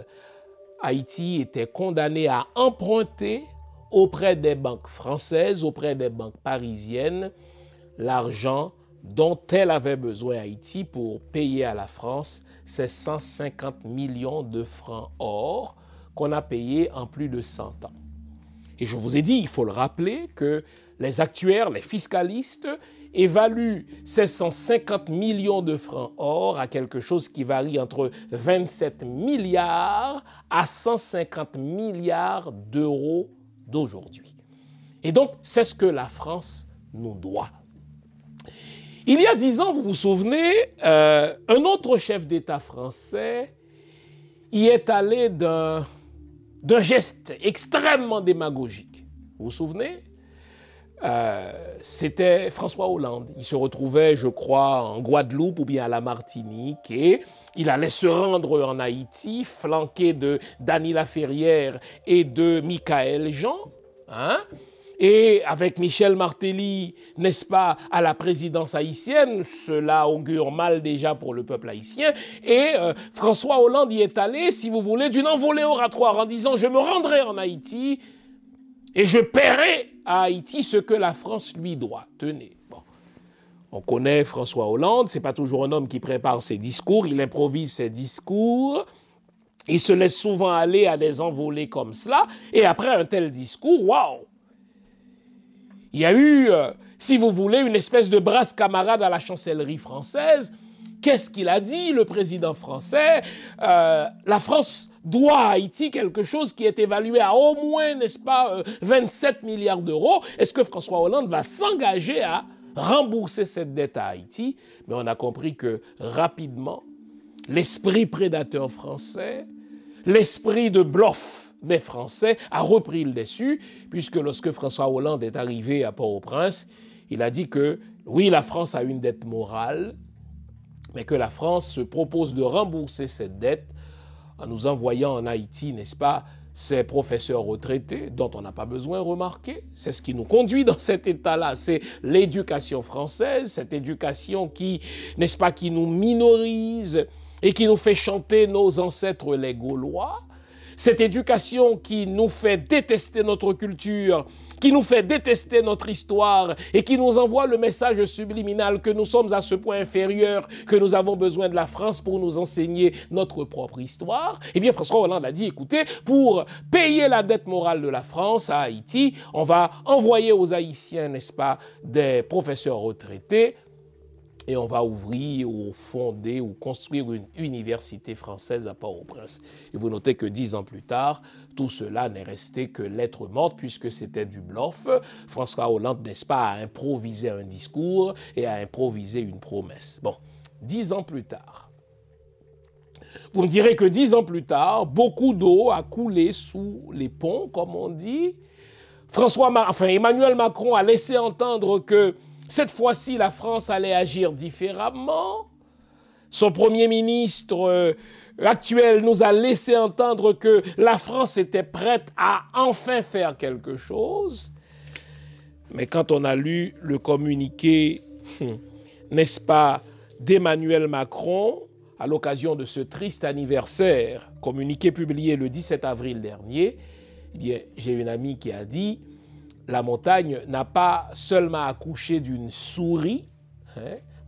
Haïti était condamné à emprunter auprès des banques françaises, auprès des banques parisiennes, l'argent dont elle avait besoin Haïti pour payer à la France ces 150 millions de francs or qu'on a payés en plus de 100 ans. Et je vous ai dit, il faut le rappeler, que les actuaires, les fiscalistes, évaluent ces 150 millions de francs or à quelque chose qui varie entre 27 milliards à 150 milliards d'euros d'aujourd'hui. Et donc, c'est ce que la France nous doit. Il y a 10 ans, vous vous souvenez, un autre chef d'État français y est allé d'un geste extrêmement démagogique. Vous vous souvenez ? C'était François Hollande. Il se retrouvait, je crois, en Guadeloupe ou bien à la Martinique et il allait se rendre en Haïti, flanqué de Dany Laferrière et de Michaël Jean, et avec Michel Martelly, n'est-ce pas, à la présidence haïtienne. Cela augure mal déjà pour le peuple haïtien. Et François Hollande y est allé, si vous voulez, d'une envolée oratoire en disant « Je me rendrai en Haïti et je paierai à Haïti ce que la France lui doit. » Tenez, bon. On connaît François Hollande, c'est pas toujours un homme qui prépare ses discours, il improvise ses discours, il se laisse souvent aller à des envolées comme cela, et après un tel discours, waouh! Il y a eu, si vous voulez, une espèce de brasse camarade à la chancellerie française. Qu'est-ce qu'il a dit, le président français ? La France doit à Haïti quelque chose qui est évalué à au moins, n'est-ce pas, 27 milliards d'euros. Est-ce que François Hollande va s'engager à rembourser cette dette à Haïti ? Mais on a compris que rapidement, l'esprit prédateur français, l'esprit de bluff des Français a repris le dessus, puisque lorsque François Hollande est arrivé à Port-au-Prince, il a dit que oui, la France a une dette morale, mais que la France se propose de rembourser cette dette en nous envoyant en Haïti, n'est-ce pas, ces professeurs retraités, dont on n'a pas besoin de remarquer, c'est ce qui nous conduit dans cet état-là, c'est l'éducation française, cette éducation qui, n'est-ce pas, qui nous minorise et qui nous fait chanter nos ancêtres les Gaulois, cette éducation qui nous fait détester notre culture, qui nous fait détester notre histoire et qui nous envoie le message subliminal que nous sommes à ce point inférieurs, que nous avons besoin de la France pour nous enseigner notre propre histoire. Eh bien, François Hollande a dit, écoutez, pour payer la dette morale de la France à Haïti, on va envoyer aux Haïtiens, n'est-ce pas, des professeurs retraités et on va ouvrir ou fonder ou construire une université française à Port-au-Prince. Et vous notez que 10 ans plus tard, tout cela n'est resté que lettre morte puisque c'était du bluff. François Hollande, n'est-ce pas, a improvisé un discours et a improvisé une promesse. Bon, 10 ans plus tard. Vous me direz que 10 ans plus tard, beaucoup d'eau a coulé sous les ponts, comme on dit. Emmanuel Macron a laissé entendre que cette fois-ci, la France allait agir différemment. Son Premier ministre actuel nous a laissé entendre que la France était prête à enfin faire quelque chose. Mais quand on a lu le communiqué, n'est-ce pas, d'Emmanuel Macron, à l'occasion de ce triste anniversaire, communiqué publié le 17 avril dernier, eh bien, j'ai une amie qui a dit « La montagne n'a pas seulement accouché d'une souris. »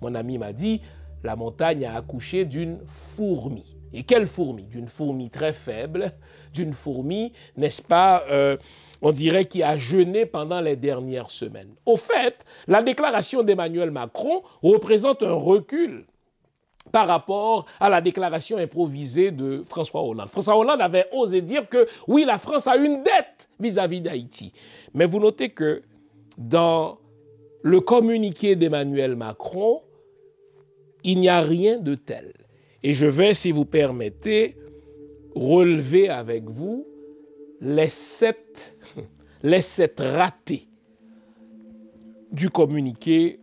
Mon ami m'a dit « La montagne a accouché d'une fourmi. » Et quelle fourmi? D'une fourmi très faible, d'une fourmi, n'est-ce pas, on dirait qui a jeûné pendant les dernières semaines. Au fait, la déclaration d'Emmanuel Macron représente un recul par rapport à la déclaration improvisée de François Hollande. François Hollande avait osé dire que oui, la France a une dette vis-à-vis d'Haïti. Mais vous notez que dans le communiqué d'Emmanuel Macron, il n'y a rien de tel. Et je vais, si vous permettez, relever avec vous les sept ratés du communiqué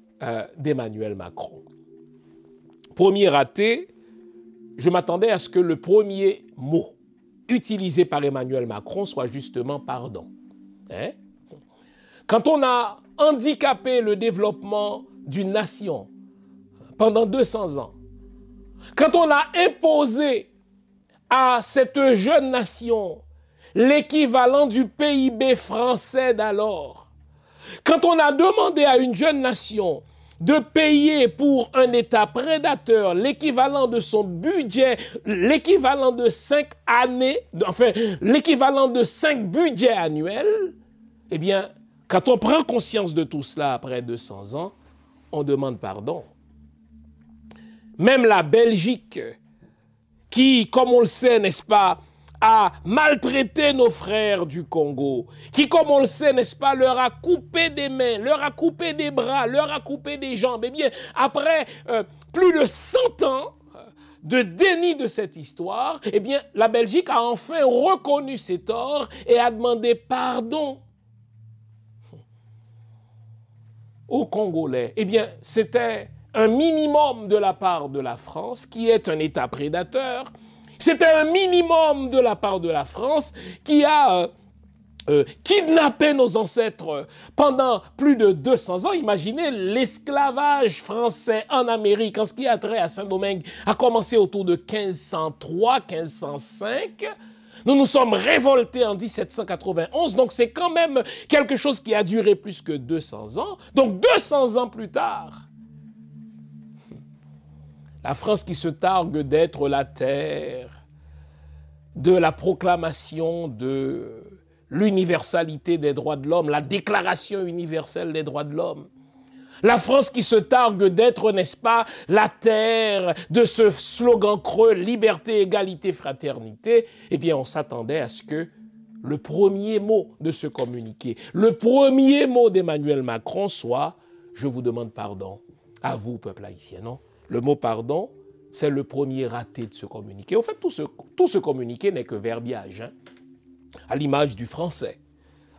d'Emmanuel Macron. Premier raté, je m'attendais à ce que le premier mot utilisé par Emmanuel Macron soit justement pardon. Quand on a handicapé le développement d'une nation pendant 200 ans, quand on a imposé à cette jeune nation l'équivalent du PIB français d'alors, quand on a demandé à une jeune nation de payer pour un État prédateur l'équivalent de son budget, l'équivalent de 5 années, enfin, l'équivalent de 5 budgets annuels, eh bien, quand on prend conscience de tout cela après 200 ans, on demande pardon. Même la Belgique, qui, comme on le sait, n'est-ce pas, a maltraité nos frères du Congo, qui, comme on le sait, n'est-ce pas, leur a coupé des mains, leur a coupé des bras, leur a coupé des jambes. Eh bien, après plus de 100 ans de déni de cette histoire, eh bien, la Belgique a enfin reconnu ses torts et a demandé pardon aux Congolais. Eh bien, c'était un minimum de la part de la France, qui est un État prédateur. C'était un minimum de la part de la France qui a kidnappé nos ancêtres pendant plus de 200 ans. Imaginez, l'esclavage français en Amérique, en ce qui a trait à Saint-Domingue, a commencé autour de 1503, 1505. Nous nous sommes révoltés en 1791, donc c'est quand même quelque chose qui a duré plus que 200 ans. Donc 200 ans plus tard, la France qui se targue d'être la terre de la proclamation de l'universalité des droits de l'homme, la déclaration universelle des droits de l'homme. La France qui se targue d'être, n'est-ce pas, la terre de ce slogan creux, liberté, égalité, fraternité, eh bien, on s'attendait à ce que le premier mot de ce communiqué, le premier mot d'Emmanuel Macron soit « Je vous demande pardon à vous, peuple haïtien ». Non, le mot pardon, c'est le premier raté de ce communiqué. En fait, tout ce communiqué n'est que verbiage, à l'image du français.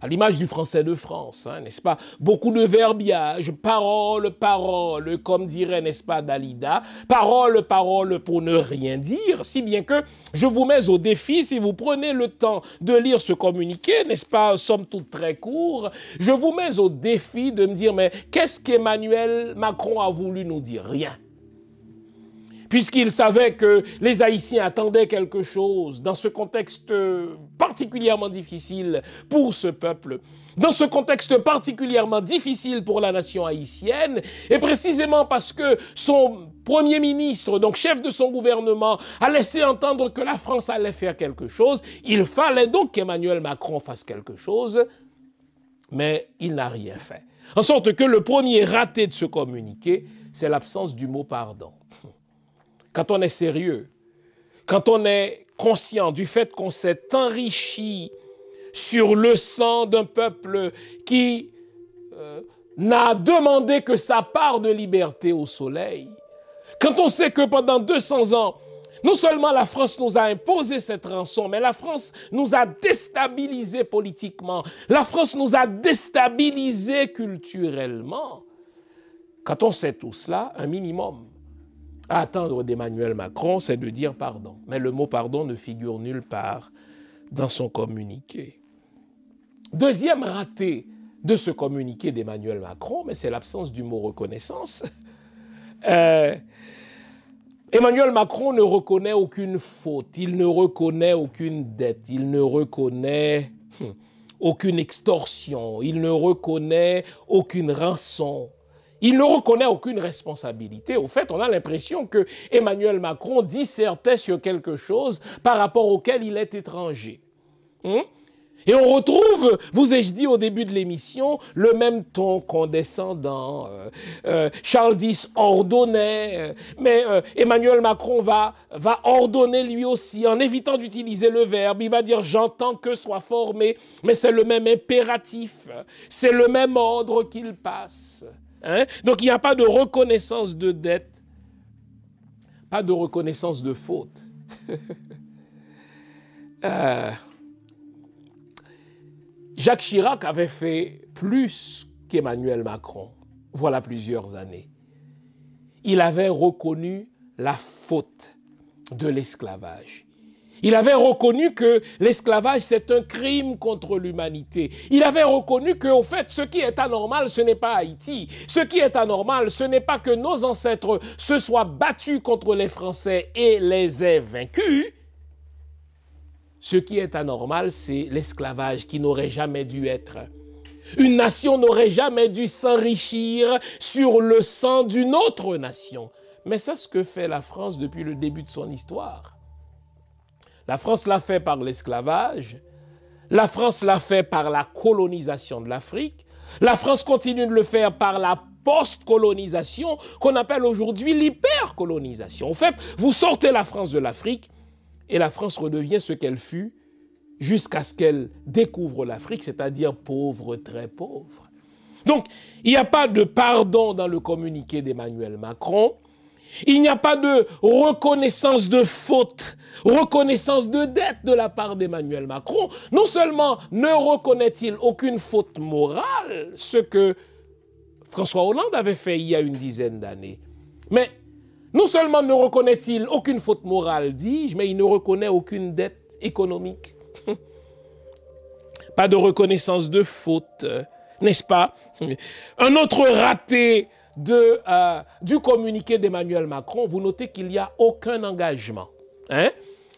à l'image du français de France, n'est-ce pas? Beaucoup de verbiage, parole, parole, comme dirait, n'est-ce pas, Dalida, parole, parole pour ne rien dire, si bien que je vous mets au défi, si vous prenez le temps de lire ce communiqué, n'est-ce pas, somme toute très court, je vous mets au défi de me dire, mais qu'est-ce qu'Emmanuel Macron a voulu nous dire? Rien. Puisqu'il savait que les Haïtiens attendaient quelque chose dans ce contexte particulièrement difficile pour ce peuple, dans ce contexte particulièrement difficile pour la nation haïtienne, et précisément parce que son Premier ministre, donc chef de son gouvernement, a laissé entendre que la France allait faire quelque chose, il fallait donc qu'Emmanuel Macron fasse quelque chose, mais il n'a rien fait. En sorte que le premier raté de ce communiqué, c'est l'absence du mot pardon. Quand on est sérieux, quand on est conscient du fait qu'on s'est enrichi sur le sang d'un peuple qui n'a demandé que sa part de liberté au soleil, quand on sait que pendant 200 ans, non seulement la France nous a imposé cette rançon, mais la France nous a déstabilisés politiquement, la France nous a déstabilisés culturellement. Quand on sait tout cela, un minimum à attendre d'Emmanuel Macron, c'est de dire pardon. Mais le mot pardon ne figure nulle part dans son communiqué. Deuxième raté de ce communiqué d'Emmanuel Macron, mais c'est l'absence du mot reconnaissance. Emmanuel Macron ne reconnaît aucune faute, il ne reconnaît aucune dette, il ne reconnaît aucune extorsion, il ne reconnaît aucune rançon. Il ne reconnaît aucune responsabilité. Au fait, on a l'impression que Emmanuel Macron dissertait sur quelque chose par rapport auquel il est étranger. Et on retrouve, vous ai-je dit au début de l'émission, le même ton condescendant. Charles X ordonnait, mais Emmanuel Macron va ordonner lui aussi en évitant d'utiliser le verbe. Il va dire « j'entends que soit formé », mais c'est le même impératif, c'est le même ordre qu'il passe. Donc il n'y a pas de reconnaissance de dette, pas de reconnaissance de faute. Jacques Chirac avait fait plus qu'Emmanuel Macron, voilà plusieurs années. Il avait reconnu la faute de l'esclavage. Il avait reconnu que l'esclavage, c'est un crime contre l'humanité. Il avait reconnu qu'au fait, ce qui est anormal, ce n'est pas Haïti. Ce qui est anormal, ce n'est pas que nos ancêtres se soient battus contre les Français et les aient vaincus. Ce qui est anormal, c'est l'esclavage qui n'aurait jamais dû être. Une nation n'aurait jamais dû s'enrichir sur le sang d'une autre nation. Mais c'est ce que fait la France depuis le début de son histoire. La France l'a fait par l'esclavage, la France l'a fait par la colonisation de l'Afrique, la France continue de le faire par la post-colonisation qu'on appelle aujourd'hui l'hypercolonisation. En fait, vous sortez la France de l'Afrique et la France redevient ce qu'elle fut jusqu'à ce qu'elle découvre l'Afrique, c'est-à-dire pauvre, très pauvre. Donc, il n'y a pas de pardon dans le communiqué d'Emmanuel Macron. Il n'y a pas de reconnaissance de faute, reconnaissance de dette de la part d'Emmanuel Macron. Non seulement ne reconnaît-il aucune faute morale, ce que François Hollande avait fait il y a une dizaine d'années, mais non seulement ne reconnaît-il aucune faute morale, dis-je, mais il ne reconnaît aucune dette économique. Pas de reconnaissance de faute, n'est-ce pas? Un autre raté du communiqué d'Emmanuel Macron, vous notez qu'il n'y a aucun engagement.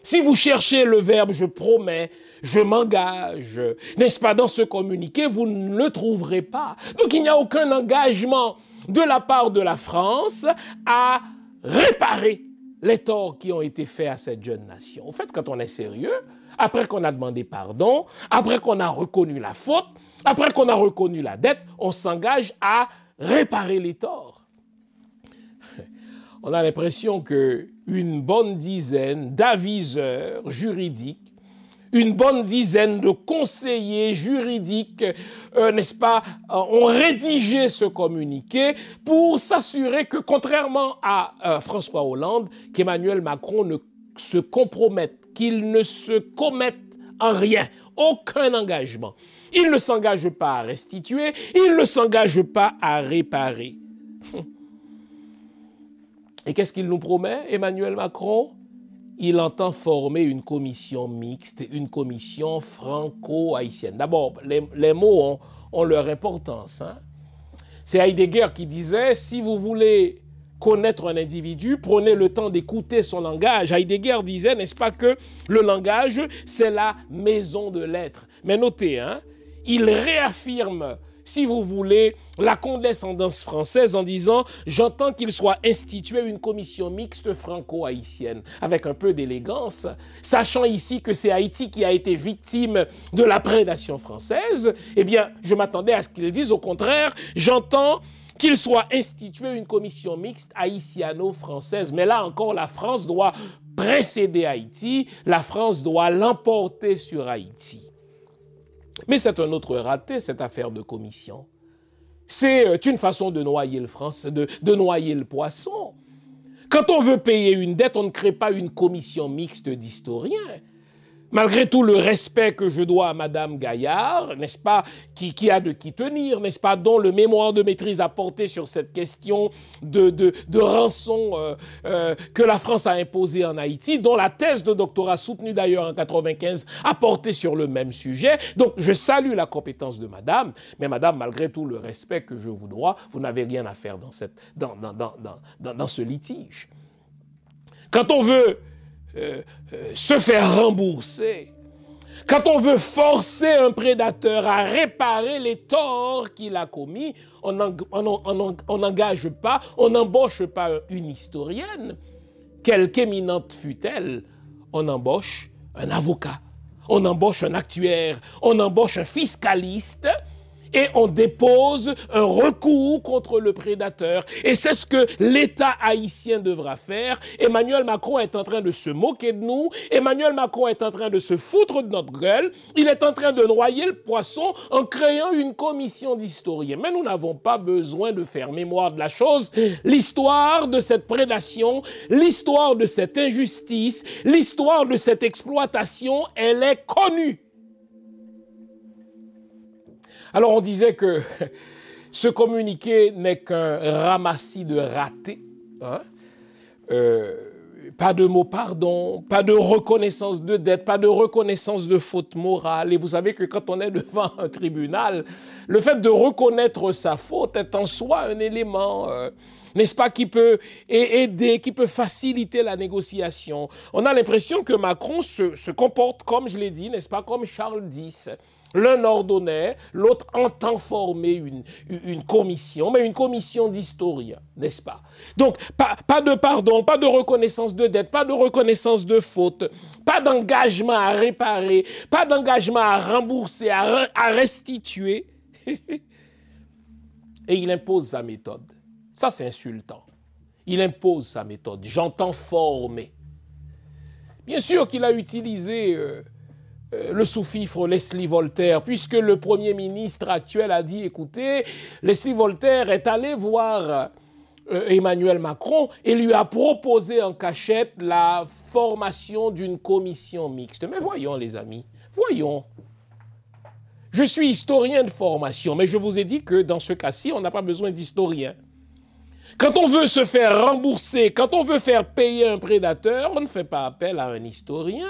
Si vous cherchez le verbe « je promets »,« je m'engage », n'est-ce pas, dans ce communiqué, vous ne le trouverez pas. Donc il n'y a aucun engagement de la part de la France à réparer les torts qui ont été faits à cette jeune nation. En fait, quand on est sérieux, après qu'on a demandé pardon, après qu'on a reconnu la faute, après qu'on a reconnu la dette, on s'engage à réparer les torts. On a l'impression qu'une bonne dizaine d'aviseurs juridiques, une bonne dizaine de conseillers juridiques, n'est-ce pas, ont rédigé ce communiqué pour s'assurer que, contrairement à François Hollande, qu'Emmanuel Macron ne se compromette, qu'il ne se commette en rien, aucun engagement. Il ne s'engage pas à restituer, il ne s'engage pas à réparer. Et qu'est-ce qu'il nous promet, Emmanuel Macron? Il entend former une commission mixte, une commission franco-haïtienne. D'abord, les mots ont leur importance. Hein? C'est Heidegger qui disait, si vous voulez connaître un individu, prenez le temps d'écouter son langage. Heidegger disait, n'est-ce pas, que le langage, c'est la maison de l'être. Mais notez, hein, il réaffirme, si vous voulez, la condescendance française en disant « J'entends qu'il soit institué une commission mixte franco-haïtienne » avec un peu d'élégance, sachant ici que c'est Haïti qui a été victime de la prédation française. Eh bien, je m'attendais à ce qu'il dise au contraire « J'entends qu'il soit institué une commission mixte haïtiano-française ». Mais là encore, la France doit précéder Haïti, la France doit l'emporter sur Haïti. Mais c'est un autre raté, cette affaire de commission. C'est une façon de noyer de noyer le poisson. Quand on veut payer une dette, on ne crée pas une commission mixte d'historiens. Malgré tout le respect que je dois à Madame Gaillard, n'est-ce pas, qui a de qui tenir, n'est-ce pas, dont le mémoire de maîtrise a porté sur cette question de rançon que la France a imposée en Haïti, dont la thèse de doctorat soutenue d'ailleurs en 1995 a porté sur le même sujet. Donc je salue la compétence de Madame, mais Madame, malgré tout le respect que je vous dois, vous n'avez rien à faire dans ce litige. Quand on veut se faire rembourser, quand on veut forcer un prédateur à réparer les torts qu'il a commis, on n'engage pas, on n'embauche pas une historienne, quelque éminente fût-elle, on embauche un avocat, on embauche un actuaire, on embauche un fiscaliste, et on dépose un recours contre le prédateur. Et c'est ce que l'État haïtien devra faire. Emmanuel Macron est en train de se moquer de nous. Emmanuel Macron est en train de se foutre de notre gueule. Il est en train de noyer le poisson en créant une commission d'historiens. Mais nous n'avons pas besoin de faire mémoire de la chose. L'histoire de cette prédation, l'histoire de cette injustice, l'histoire de cette exploitation, elle est connue. Alors on disait que ce communiqué n'est qu'un ramassis de ratés. Hein? Pas de mot pardon, pas de reconnaissance de dette, pas de reconnaissance de faute morale. Et vous savez que quand on est devant un tribunal, le fait de reconnaître sa faute est en soi un élément, n'est-ce pas, qui peut aider, qui peut faciliter la négociation. On a l'impression que Macron se comporte, comme je l'ai dit, n'est-ce pas, comme Charles X. L'un ordonnait, l'autre entend former une commission, mais une commission d'historiens, n'est-ce pas? Donc, pas de pardon, pas de reconnaissance de dette, pas de reconnaissance de faute, pas d'engagement à réparer, pas d'engagement à rembourser, à restituer. Et il impose sa méthode. Ça, c'est insultant. Il impose sa méthode. J'entends former. Bien sûr qu'il a utilisé le sous-fifre Leslie Voltaire, puisque le Premier ministre actuel a dit, écoutez, Leslie Voltaire est allé voir Emmanuel Macron et lui a proposé en cachette la formation d'une commission mixte. Mais voyons les amis, voyons. Je suis historien de formation, mais je vous ai dit que dans ce cas-ci, on n'a pas besoin d'historien. Quand on veut se faire rembourser, quand on veut faire payer un prédateur, on ne fait pas appel à un historien.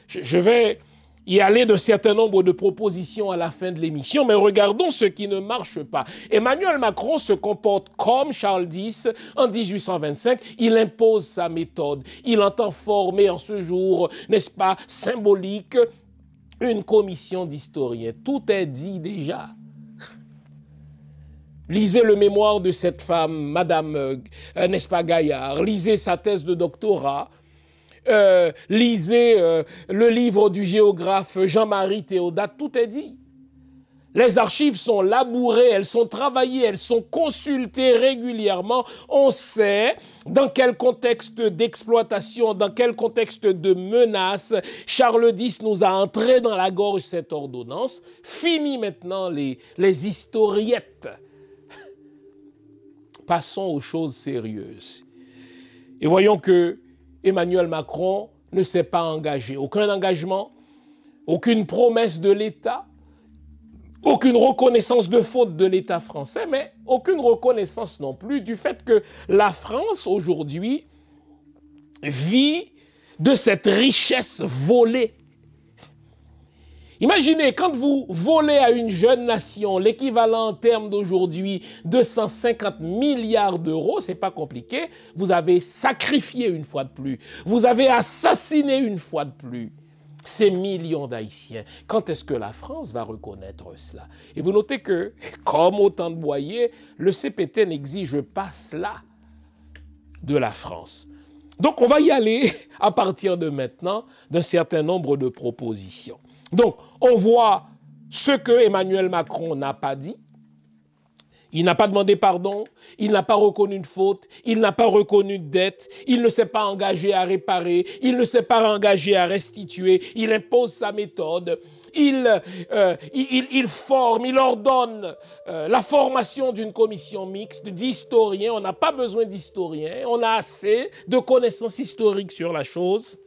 Je vais y aller d'un certain nombre de propositions à la fin de l'émission, mais regardons ce qui ne marche pas. Emmanuel Macron se comporte comme Charles X en 1825. Il impose sa méthode. Il entend former en ce jour, n'est-ce pas, symbolique, une commission d'historiens. Tout est dit déjà. Lisez le mémoire de cette femme, Madame, n'est-ce pas, Gaillard. Lisez sa thèse de doctorat. Lisez le livre du géographe Jean-Marie Théodat, tout est dit. Les archives sont labourées, elles sont travaillées, elles sont consultées régulièrement. On sait dans quel contexte d'exploitation, dans quel contexte de menace Charles X nous a entré dans la gorge cette ordonnance. Fini maintenant les historiettes. Passons aux choses sérieuses. Et voyons que Emmanuel Macron ne s'est pas engagé. Aucun engagement aucune promesse de l'État, aucune reconnaissance de faute de l'État français, mais aucune reconnaissance non plus du fait que la France aujourd'hui vit de cette richesse volée. Imaginez, quand vous volez à une jeune nation l'équivalent en termes d'aujourd'hui de 150 milliards d'euros, c'est pas compliqué, vous avez sacrifié une fois de plus, vous avez assassiné une fois de plus ces millions d'Haïtiens. Quand est-ce que la France va reconnaître cela? Et vous notez que, comme au temps de Boyer, le CPT n'exige pas cela de la France. Donc on va y aller à partir de maintenant d'un certain nombre de propositions. Donc on voit ce que Emmanuel Macron n'a pas dit. Il n'a pas demandé pardon, il n'a pas reconnu une faute, il n'a pas reconnu de dette, il ne s'est pas engagé à réparer, il ne s'est pas engagé à restituer, il impose sa méthode, il forme, il ordonne la formation d'une commission mixte d'historiens. On n'a pas besoin d'historiens, on a assez de connaissances historiques sur la chose.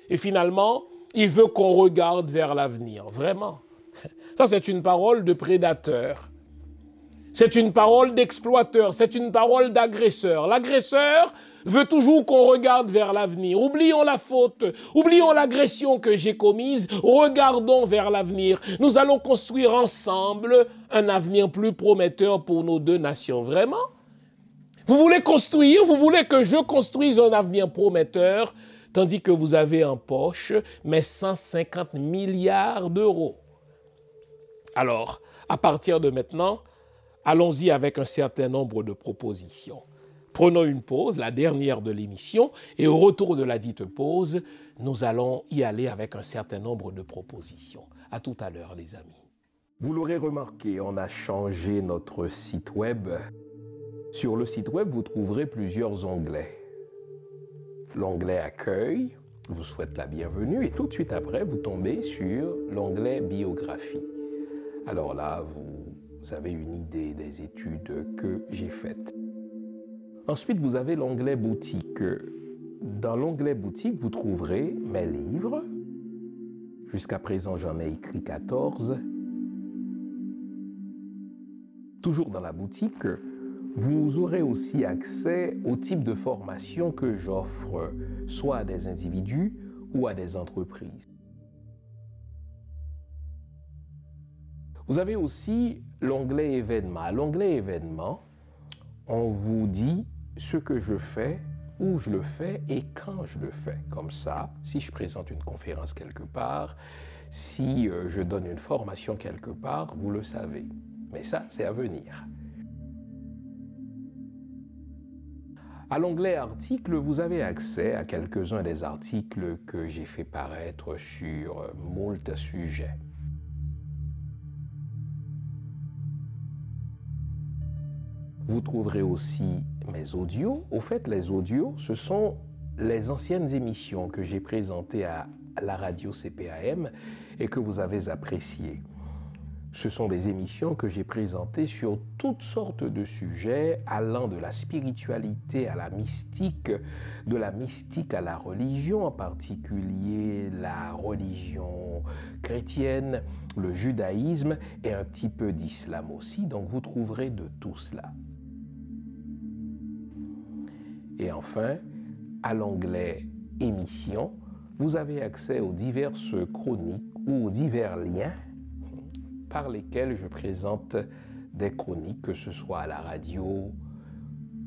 Et finalement, il veut qu'on regarde vers l'avenir, vraiment. Ça, c'est une parole de prédateur. C'est une parole d'exploiteur, c'est une parole d'agresseur. L'agresseur veut toujours qu'on regarde vers l'avenir. Oublions la faute, oublions l'agression que j'ai commise, regardons vers l'avenir. Nous allons construire ensemble un avenir plus prometteur pour nos deux nations. Vraiment? Vous voulez construire, vous voulez que je construise un avenir prometteur, tandis que vous avez en poche mes 150 milliards d'euros. Alors, à partir de maintenant, allons-y avec un certain nombre de propositions. Prenons une pause, la dernière de l'émission, et au retour de la dite pause, nous allons y aller avec un certain nombre de propositions. À tout à l'heure, les amis. Vous l'aurez remarqué, on a changé notre site web. Sur le site web, vous trouverez plusieurs onglets. L'onglet Accueil vous souhaite la bienvenue, et tout de suite après, vous tombez sur l'onglet Biographie. Alors là, vous avez une idée des études que j'ai faites. Ensuite, vous avez l'onglet Boutique. Dans l'onglet Boutique, vous trouverez mes livres. Jusqu'à présent, j'en ai écrit 14. Toujours dans la boutique, vous aurez aussi accès au type de formation que j'offre, soit à des individus ou à des entreprises. Vous avez aussi l'onglet événements. À l'onglet événements, on vous dit ce que je fais, où je le fais et quand je le fais. Comme ça, si je présente une conférence quelque part, si je donne une formation quelque part, vous le savez. Mais ça, c'est à venir. À l'onglet articles, vous avez accès à quelques-uns des articles que j'ai fait paraître sur moult sujets. Vous trouverez aussi mes audios. Au fait, les audios, ce sont les anciennes émissions que j'ai présentées à la radio CPAM et que vous avez appréciées. Ce sont des émissions que j'ai présentées sur toutes sortes de sujets allant de la spiritualité à la mystique, de la mystique à la religion, en particulier la religion chrétienne, le judaïsme et un petit peu d'islam aussi. Donc vous trouverez de tout cela. Et enfin, à l'onglet émissions, vous avez accès aux diverses chroniques ou aux divers liens par lesquels je présente des chroniques, que ce soit à la radio,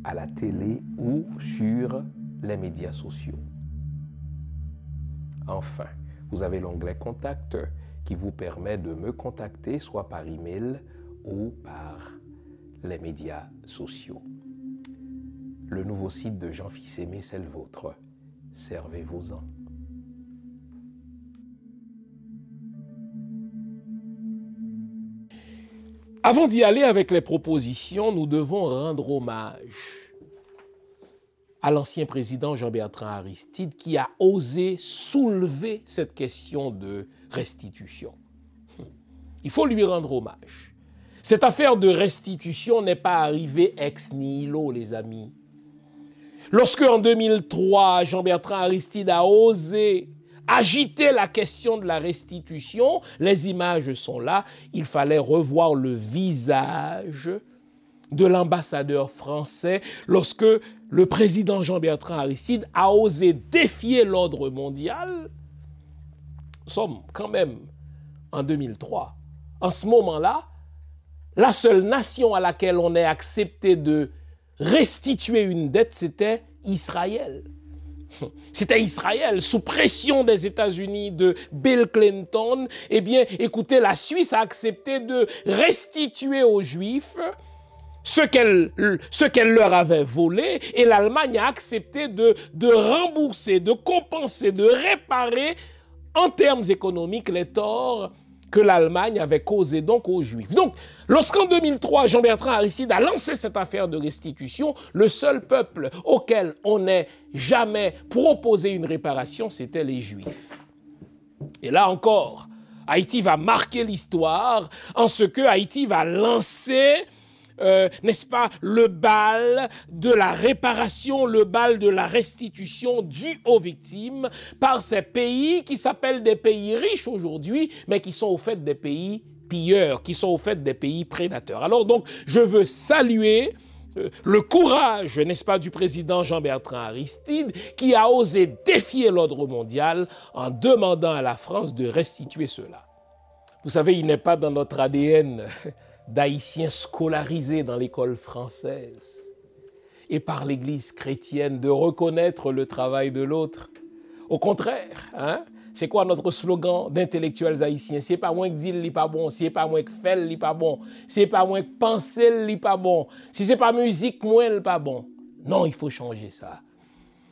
à la télé ou sur les médias sociaux. Enfin, vous avez l'onglet Contact qui vous permet de me contacter soit par email ou par les médias sociaux. Le nouveau site de Jean Fils-Aimé, c'est le vôtre. Servez-vous-en. Avant d'y aller avec les propositions, nous devons rendre hommage à l'ancien président Jean-Bertrand Aristide qui a osé soulever cette question de restitution. Il faut lui rendre hommage. Cette affaire de restitution n'est pas arrivée ex nihilo, les amis. Lorsque, en 2003, Jean-Bertrand Aristide a osé agiter la question de la restitution. Les images sont là. Il fallait revoir le visage de l'ambassadeur français lorsque le président Jean-Bertrand Aristide a osé défier l'ordre mondial. Nous sommes quand même en 2003. En ce moment-là, la seule nation à laquelle on ait accepté de restituer une dette, c'était Israël. C'était Israël, sous pression des États-Unis, de Bill Clinton. Eh bien, écoutez, la Suisse a accepté de restituer aux Juifs ce qu'elle leur avait volé, et l'Allemagne a accepté de rembourser, de compenser, de réparer en termes économiques les torts que l'Allemagne avait causés donc aux Juifs. Donc, lorsqu'en 2003, Jean-Bertrand Aristide a lancé cette affaire de restitution, le seul peuple auquel on n'ait jamais proposé une réparation, c'était les Juifs. Et là encore, Haïti va marquer l'histoire en ce que Haïti va lancer n'est-ce pas, le bal de la réparation, le bal de la restitution due aux victimes par ces pays qui s'appellent des pays riches aujourd'hui, mais qui sont au fait des pays pilleurs, qui sont au fait des pays prédateurs. Alors donc, je veux saluer le courage, n'est-ce pas, du président Jean-Bertrand Aristide, qui a osé défier l'ordre mondial en demandant à la France de restituer cela. Vous savez, il n'est pas dans notre ADN d'Haïtiens scolarisés dans l'école française et par l'Église chrétienne de reconnaître le travail de l'autre. Au contraire, hein, c'est quoi notre slogan d'intellectuels haïtiens? C'est pas moins que dire li pas bon, c'est pas moins que faire li pas bon, c'est pas moins que penser li pas bon, si c'est pas musique moins li pas bon. Non, il faut changer ça.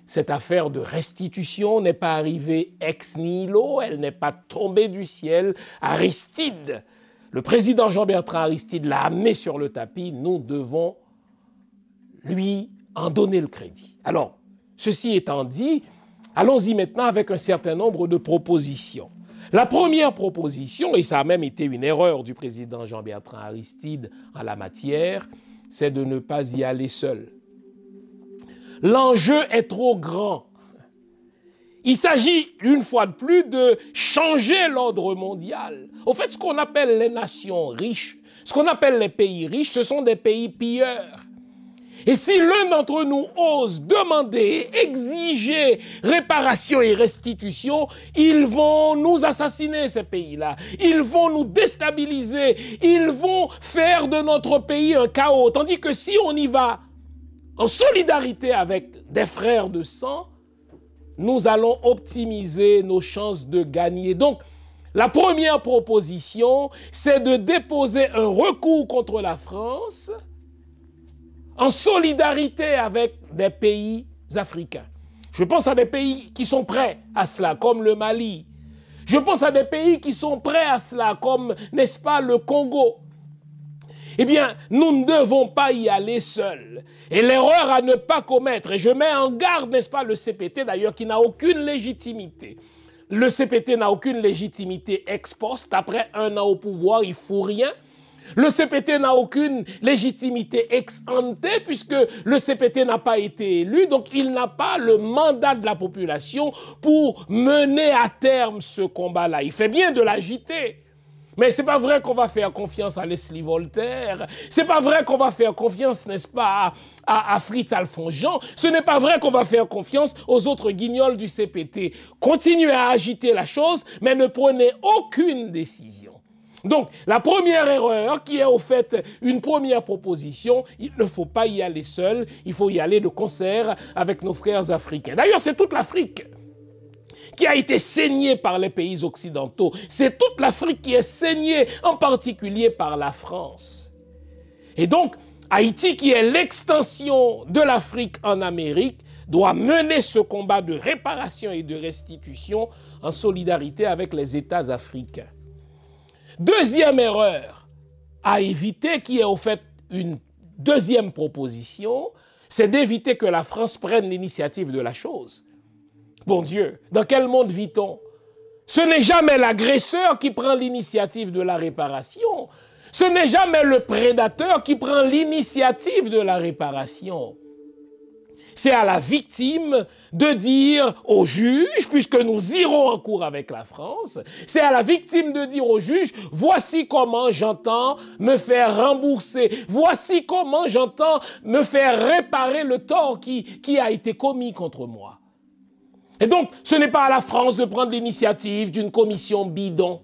Cette affaire de restitution n'est pas arrivée ex nihilo, elle n'est pas tombée du ciel. Aristide, le président Jean-Bertrand Aristide l'a amené sur le tapis, nous devons lui en donner le crédit. Alors, ceci étant dit, allons-y maintenant avec un certain nombre de propositions. La première proposition, et ça a même été une erreur du président Jean-Bertrand Aristide en la matière, c'est de ne pas y aller seul. L'enjeu est trop grand. Il s'agit, une fois de plus, de changer l'ordre mondial. Au fait, ce qu'on appelle les nations riches, ce qu'on appelle les pays riches, ce sont des pays pilleurs. Et si l'un d'entre nous ose demander et exiger réparation et restitution, ils vont nous assassiner, ces pays-là. Ils vont nous déstabiliser. Ils vont faire de notre pays un chaos. Tandis que si on y va en solidarité avec des frères de sang, nous allons optimiser nos chances de gagner. Donc, la première proposition, c'est de déposer un recours contre la France en solidarité avec des pays africains. Je pense à des pays qui sont prêts à cela, comme le Mali. Je pense à des pays qui sont prêts à cela, comme, n'est-ce pas, le Congo. Eh bien, nous ne devons pas y aller seuls. Et l'erreur à ne pas commettre, et je mets en garde, n'est-ce pas, le CPT d'ailleurs, qui n'a aucune légitimité. Le CPT n'a aucune légitimité ex post. Après un an au pouvoir, il ne fout rien. Le CPT n'a aucune légitimité ex ante, puisque le CPT n'a pas été élu, donc il n'a pas le mandat de la population pour mener à terme ce combat-là. Il fait bien de l'agiter. Mais c'est pas vrai qu'on va faire confiance à Leslie Voltaire. C'est pas vrai qu'on va faire confiance, n'est-ce pas, à Fritz Alphonse Jean. Ce n'est pas vrai qu'on va faire confiance aux autres guignols du CPT. Continuez à agiter la chose, mais ne prenez aucune décision. Donc, la première erreur, qui est au fait une première proposition, il ne faut pas y aller seul, il faut y aller de concert avec nos frères africains. D'ailleurs, c'est toute l'Afrique qui a été saignée par les pays occidentaux. C'est toute l'Afrique qui est saignée, en particulier par la France. Et donc, Haïti, qui est l'extension de l'Afrique en Amérique, doit mener ce combat de réparation et de restitution en solidarité avec les États africains. Deuxième erreur à éviter, qui est au fait une deuxième proposition, c'est d'éviter que la France prenne l'initiative de la chose. Bon Dieu, dans quel monde vit-on? Ce n'est jamais l'agresseur qui prend l'initiative de la réparation. Ce n'est jamais le prédateur qui prend l'initiative de la réparation. c'est à la victime de dire au juge, puisque nous irons en cours avec la France, c'est à la victime de dire au juge, voici comment j'entends me faire rembourser, voici comment j'entends me faire réparer le tort qui a été commis contre moi. Et donc, ce n'est pas à la France de prendre l'initiative d'une commission bidon,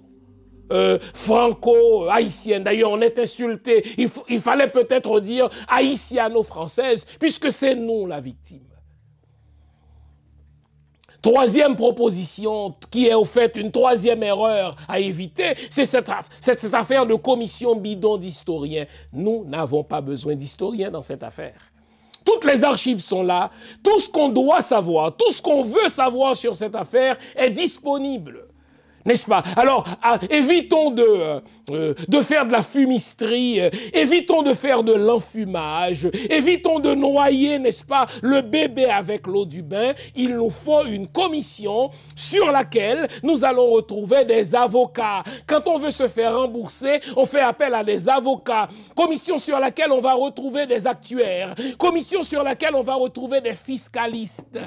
franco-haïtienne. D'ailleurs, on est insulté. Il fallait peut-être dire haïtiano-française, puisque c'est nous la victime. Troisième proposition, qui est au fait une troisième erreur à éviter, c'est cette affaire de commission bidon d'historiens. Nous n'avons pas besoin d'historiens dans cette affaire. Toutes les archives sont là. Tout ce qu'on doit savoir, tout ce qu'on veut savoir sur cette affaire est disponible. N'est-ce pas? Alors, évitons de faire de la fumisterie, évitons de faire de l'enfumage, évitons de noyer, n'est-ce pas, le bébé avec l'eau du bain. Il nous faut une commission sur laquelle nous allons retrouver des avocats. Quand on veut se faire rembourser, on fait appel à des avocats. Commission sur laquelle on va retrouver des actuaires. Commission sur laquelle on va retrouver des fiscalistes.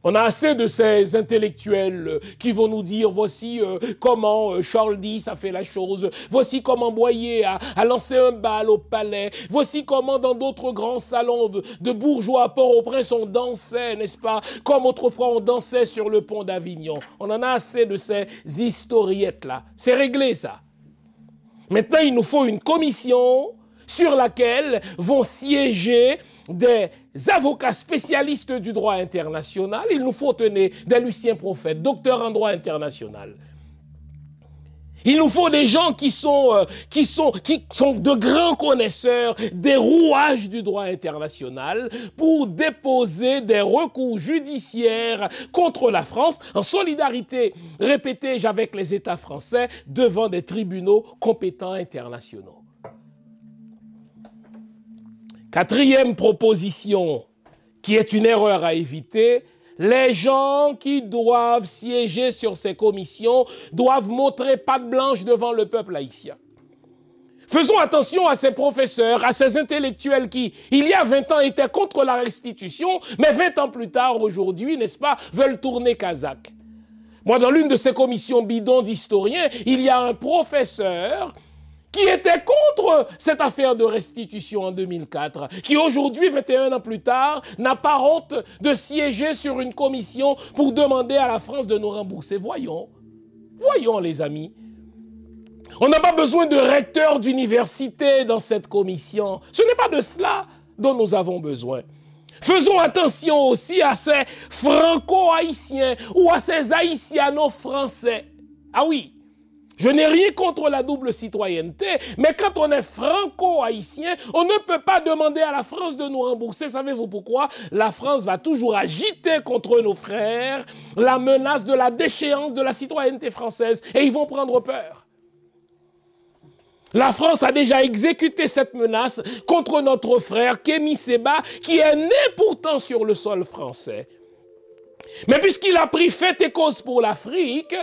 On a assez de ces intellectuels qui vont nous dire voici comment Charles X a fait la chose, voici comment Boyer a lancé un bal au palais, voici comment dans d'autres grands salons de bourgeois à Port-au-Prince on dansait, n'est-ce pas, comme autrefois on dansait sur le pont d'Avignon. On en a assez de ces historiettes-là. C'est réglé ça. Maintenant, il nous faut une commission sur laquelle vont siéger des avocats spécialistes du droit international. Il nous faut tenir des Lucien Prophète, docteurs en droit international. Il nous faut des gens qui sont de grands connaisseurs des rouages du droit international pour déposer des recours judiciaires contre la France en solidarité, répétais-je, avec les États français devant des tribunaux compétents internationaux. Quatrième proposition, qui est une erreur à éviter, les gens qui doivent siéger sur ces commissions doivent montrer patte blanche devant le peuple haïtien. Faisons attention à ces professeurs, à ces intellectuels qui, il y a 20 ans, étaient contre la restitution, mais 20 ans plus tard, aujourd'hui, n'est-ce pas, veulent tourner kazakh. Moi, dans l'une de ces commissions bidons d'historiens, il y a un professeur qui était contre cette affaire de restitution en 2004, qui aujourd'hui, 21 ans plus tard, n'a pas honte de siéger sur une commission pour demander à la France de nous rembourser. Voyons les amis. On n'a pas besoin de recteur d'université dans cette commission. Ce n'est pas de cela dont nous avons besoin. Faisons attention aussi à ces franco-haïtiens ou à ces haïtiano-français. Ah oui, je n'ai rien contre la double citoyenneté, mais quand on est franco-haïtien, on ne peut pas demander à la France de nous rembourser. Savez-vous pourquoi? La France va toujours agiter contre nos frères la menace de la déchéance de la citoyenneté française et ils vont prendre peur. La France a déjà exécuté cette menace contre notre frère Kémy Séba, qui est né pourtant sur le sol français. Mais puisqu'il a pris fait et cause pour l'Afrique,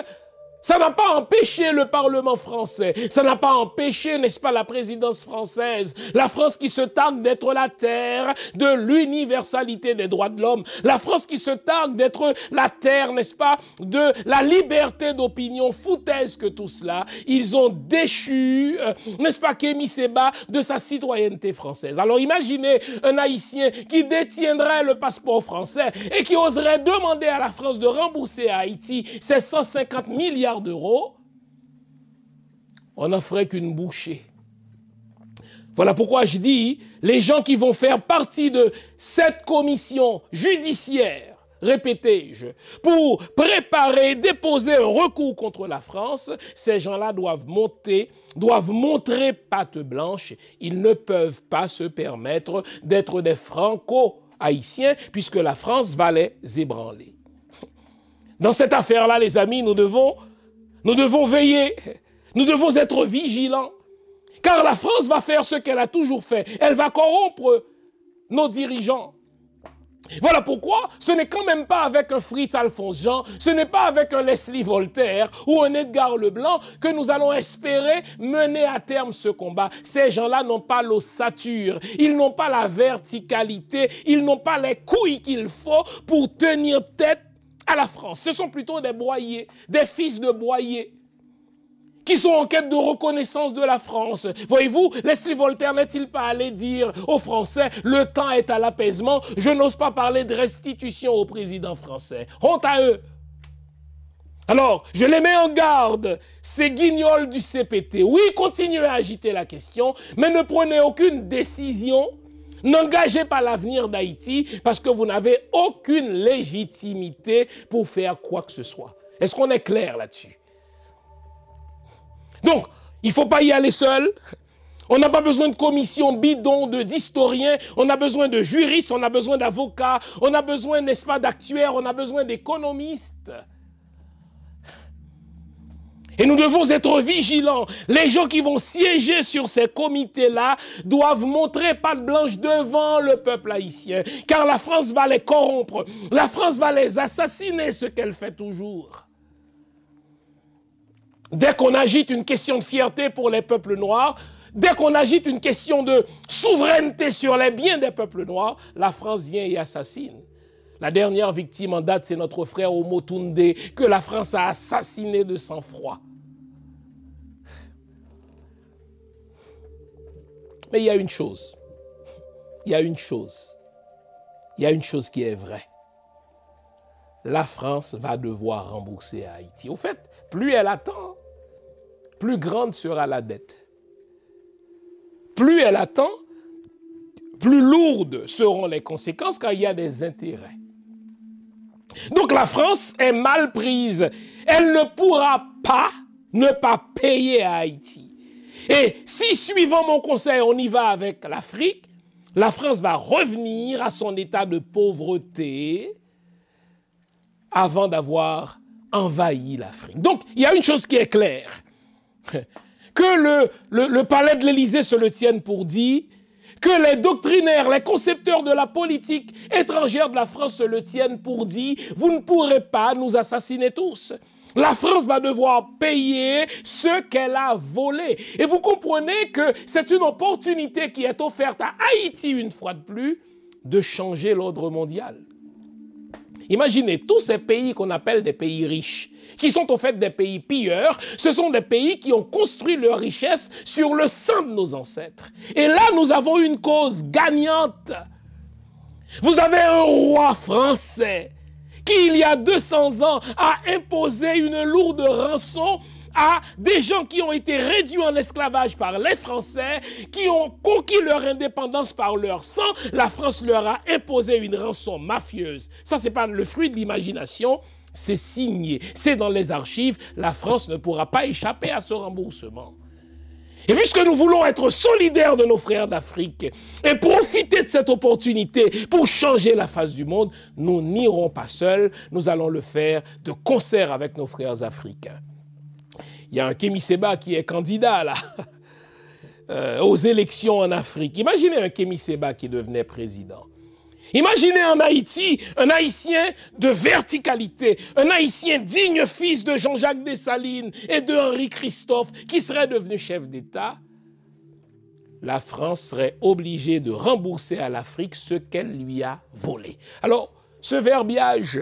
ça n'a pas empêché le Parlement français, ça n'a pas empêché, n'est-ce pas, la présidence française, la France qui se targue d'être la terre de l'universalité des droits de l'homme, la France qui se targue d'être la terre, n'est-ce pas, de la liberté d'opinion. Foutaise que tout cela, ils ont déchu, n'est-ce pas, Kémy Séba de sa citoyenneté française. Alors imaginez un Haïtien qui détiendrait le passeport français et qui oserait demander à la France de rembourser à Haïti ses 150 milliards d'euros, on n'en ferait qu'une bouchée. Voilà pourquoi je dis, les gens qui vont faire partie de cette commission judiciaire, répétais-je, pour préparer, déposer un recours contre la France, ces gens-là doivent montrer patte blanche. Ils ne peuvent pas se permettre d'être des franco-haïtiens, puisque la France va les ébranler. Dans cette affaire-là, les amis, nous devons veiller, nous devons être vigilants, car la France va faire ce qu'elle a toujours fait. Elle va corrompre nos dirigeants. Voilà pourquoi ce n'est quand même pas avec un Fritz Alphonse Jean, ce n'est pas avec un Leslie Voltaire ou un Edgar Leblanc que nous allons espérer mener à terme ce combat. Ces gens-là n'ont pas l'ossature, ils n'ont pas la verticalité, ils n'ont pas les couilles qu'il faut pour tenir tête à la France. Ce sont plutôt des boyers, des fils de boyers, qui sont en quête de reconnaissance de la France. Voyez-vous, Leslie Voltaire n'est-il pas allé dire aux Français « Le temps est à l'apaisement, je n'ose pas parler de restitution au président français. » Honte à eux. Alors, je les mets en garde, ces guignols du CPT. Oui, continuez à agiter la question, mais ne prenez aucune décision, n'engagez pas l'avenir d'Haïti parce que vous n'avez aucune légitimité pour faire quoi que ce soit. Est-ce qu'on est clair là-dessus? Donc, il ne faut pas y aller seul. On n'a pas besoin de commission bidon, d'historiens. On a besoin de juristes, on a besoin d'avocats, on a besoin, n'est-ce pas, d'actuaires, on a besoin d'économistes. Et nous devons être vigilants. Les gens qui vont siéger sur ces comités-là doivent montrer patte blanche devant le peuple haïtien. Car la France va les corrompre. La France va les assassiner, ce qu'elle fait toujours. Dès qu'on agite une question de fierté pour les peuples noirs, dès qu'on agite une question de souveraineté sur les biens des peuples noirs, la France vient et assassine. La dernière victime en date, c'est notre frère Omotunde, que la France a assassiné de sang-froid. Mais il y a une chose. Il y a une chose qui est vraie. La France va devoir rembourser à Haïti. Au fait, plus elle attend, plus grande sera la dette. Plus elle attend, plus lourdes seront les conséquences car il y a des intérêts. Donc la France est mal prise. Elle ne pourra pas ne pas payer à Haïti. Et si, suivant mon conseil, on y va avec l'Afrique, la France va revenir à son état de pauvreté avant d'avoir envahi l'Afrique. Donc, il y a une chose qui est claire. Que le palais de l'Élysée se le tienne pour dit, que les doctrinaires, les concepteurs de la politique étrangère de la France se le tiennent pour dit, vous ne pourrez pas nous assassiner tous. La France va devoir payer ce qu'elle a volé. Et vous comprenez que c'est une opportunité qui est offerte à Haïti une fois de plus de changer l'ordre mondial. Imaginez tous ces pays qu'on appelle des pays riches, qui sont en fait des pays pilleurs, ce sont des pays qui ont construit leur richesse sur le sang de nos ancêtres. Et là, nous avons une cause gagnante. Vous avez un roi français qui, il y a 200 ans, a imposé une lourde rançon à des gens qui ont été réduits en esclavage par les Français, qui ont conquis leur indépendance par leur sang. La France leur a imposé une rançon mafieuse. Ça, ce n'est pas le fruit de l'imagination, c'est signé, c'est dans les archives. La France ne pourra pas échapper à ce remboursement. Et puisque nous voulons être solidaires de nos frères d'Afrique et profiter de cette opportunité pour changer la face du monde, nous n'irons pas seuls, nous allons le faire de concert avec nos frères africains. Il y a un Kémy Séba qui est candidat là, aux élections en Afrique. Imaginez un Kémy Séba qui devenait président. Imaginez en Haïti un Haïtien de verticalité, un Haïtien digne fils de Jean-Jacques Dessalines et de Henri Christophe qui serait devenu chef d'État. La France serait obligée de rembourser à l'Afrique ce qu'elle lui a volé. Alors, ce verbiage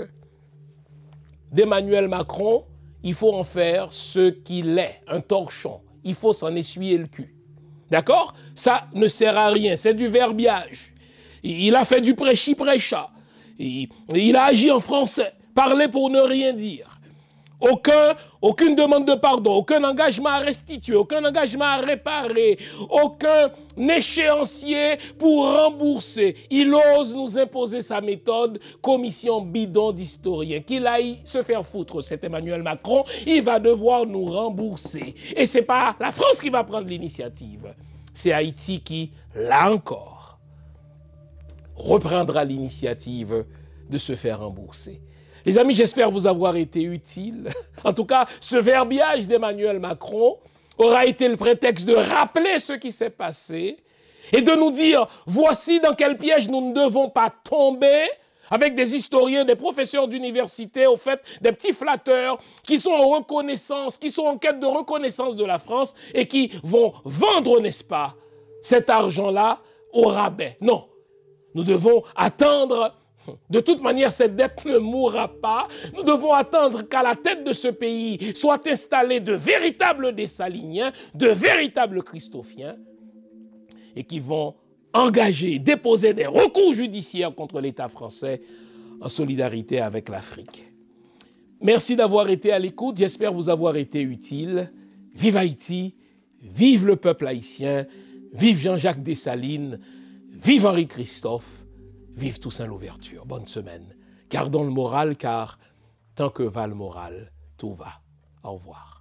d'Emmanuel Macron, il faut en faire ce qu'il est, un torchon. Il faut s'en essuyer le cul. D'accord? Ça ne sert à rien, c'est du verbiage. Il a fait du prêchi-prêcha. Il a agi en français. Parler pour ne rien dire. Aucune demande de pardon, aucun engagement à restituer, aucun engagement à réparer, aucun échéancier pour rembourser. Il ose nous imposer sa méthode, commission bidon d'historien. Qu'il aille se faire foutre, c'est Emmanuel Macron, il va devoir nous rembourser. Et ce n'est pas la France qui va prendre l'initiative. C'est Haïti qui, là encore, reprendra l'initiative de se faire rembourser. Les amis, j'espère vous avoir été utile. En tout cas, ce verbiage d'Emmanuel Macron aura été le prétexte de rappeler ce qui s'est passé et de nous dire, voici dans quel piège nous ne devons pas tomber avec des historiens, des professeurs d'université, au fait, des petits flatteurs qui sont en reconnaissance, qui sont en quête de reconnaissance de la France et qui vont vendre, n'est-ce pas, cet argent-là au rabais. Non, nous devons attendre. De toute manière, cette dette ne mourra pas. Nous devons attendre qu'à la tête de ce pays soient installés de véritables dessaliniens, de véritables christophiens, et qui vont engager, déposer des recours judiciaires contre l'État français en solidarité avec l'Afrique. Merci d'avoir été à l'écoute. J'espère vous avoir été utile. Vive Haïti, vive le peuple haïtien, vive Jean-Jacques Dessalines, vive Henri Christophe, vive Toussaint Louverture. Bonne semaine. Gardons le moral car tant que va le moral, tout va. Au revoir.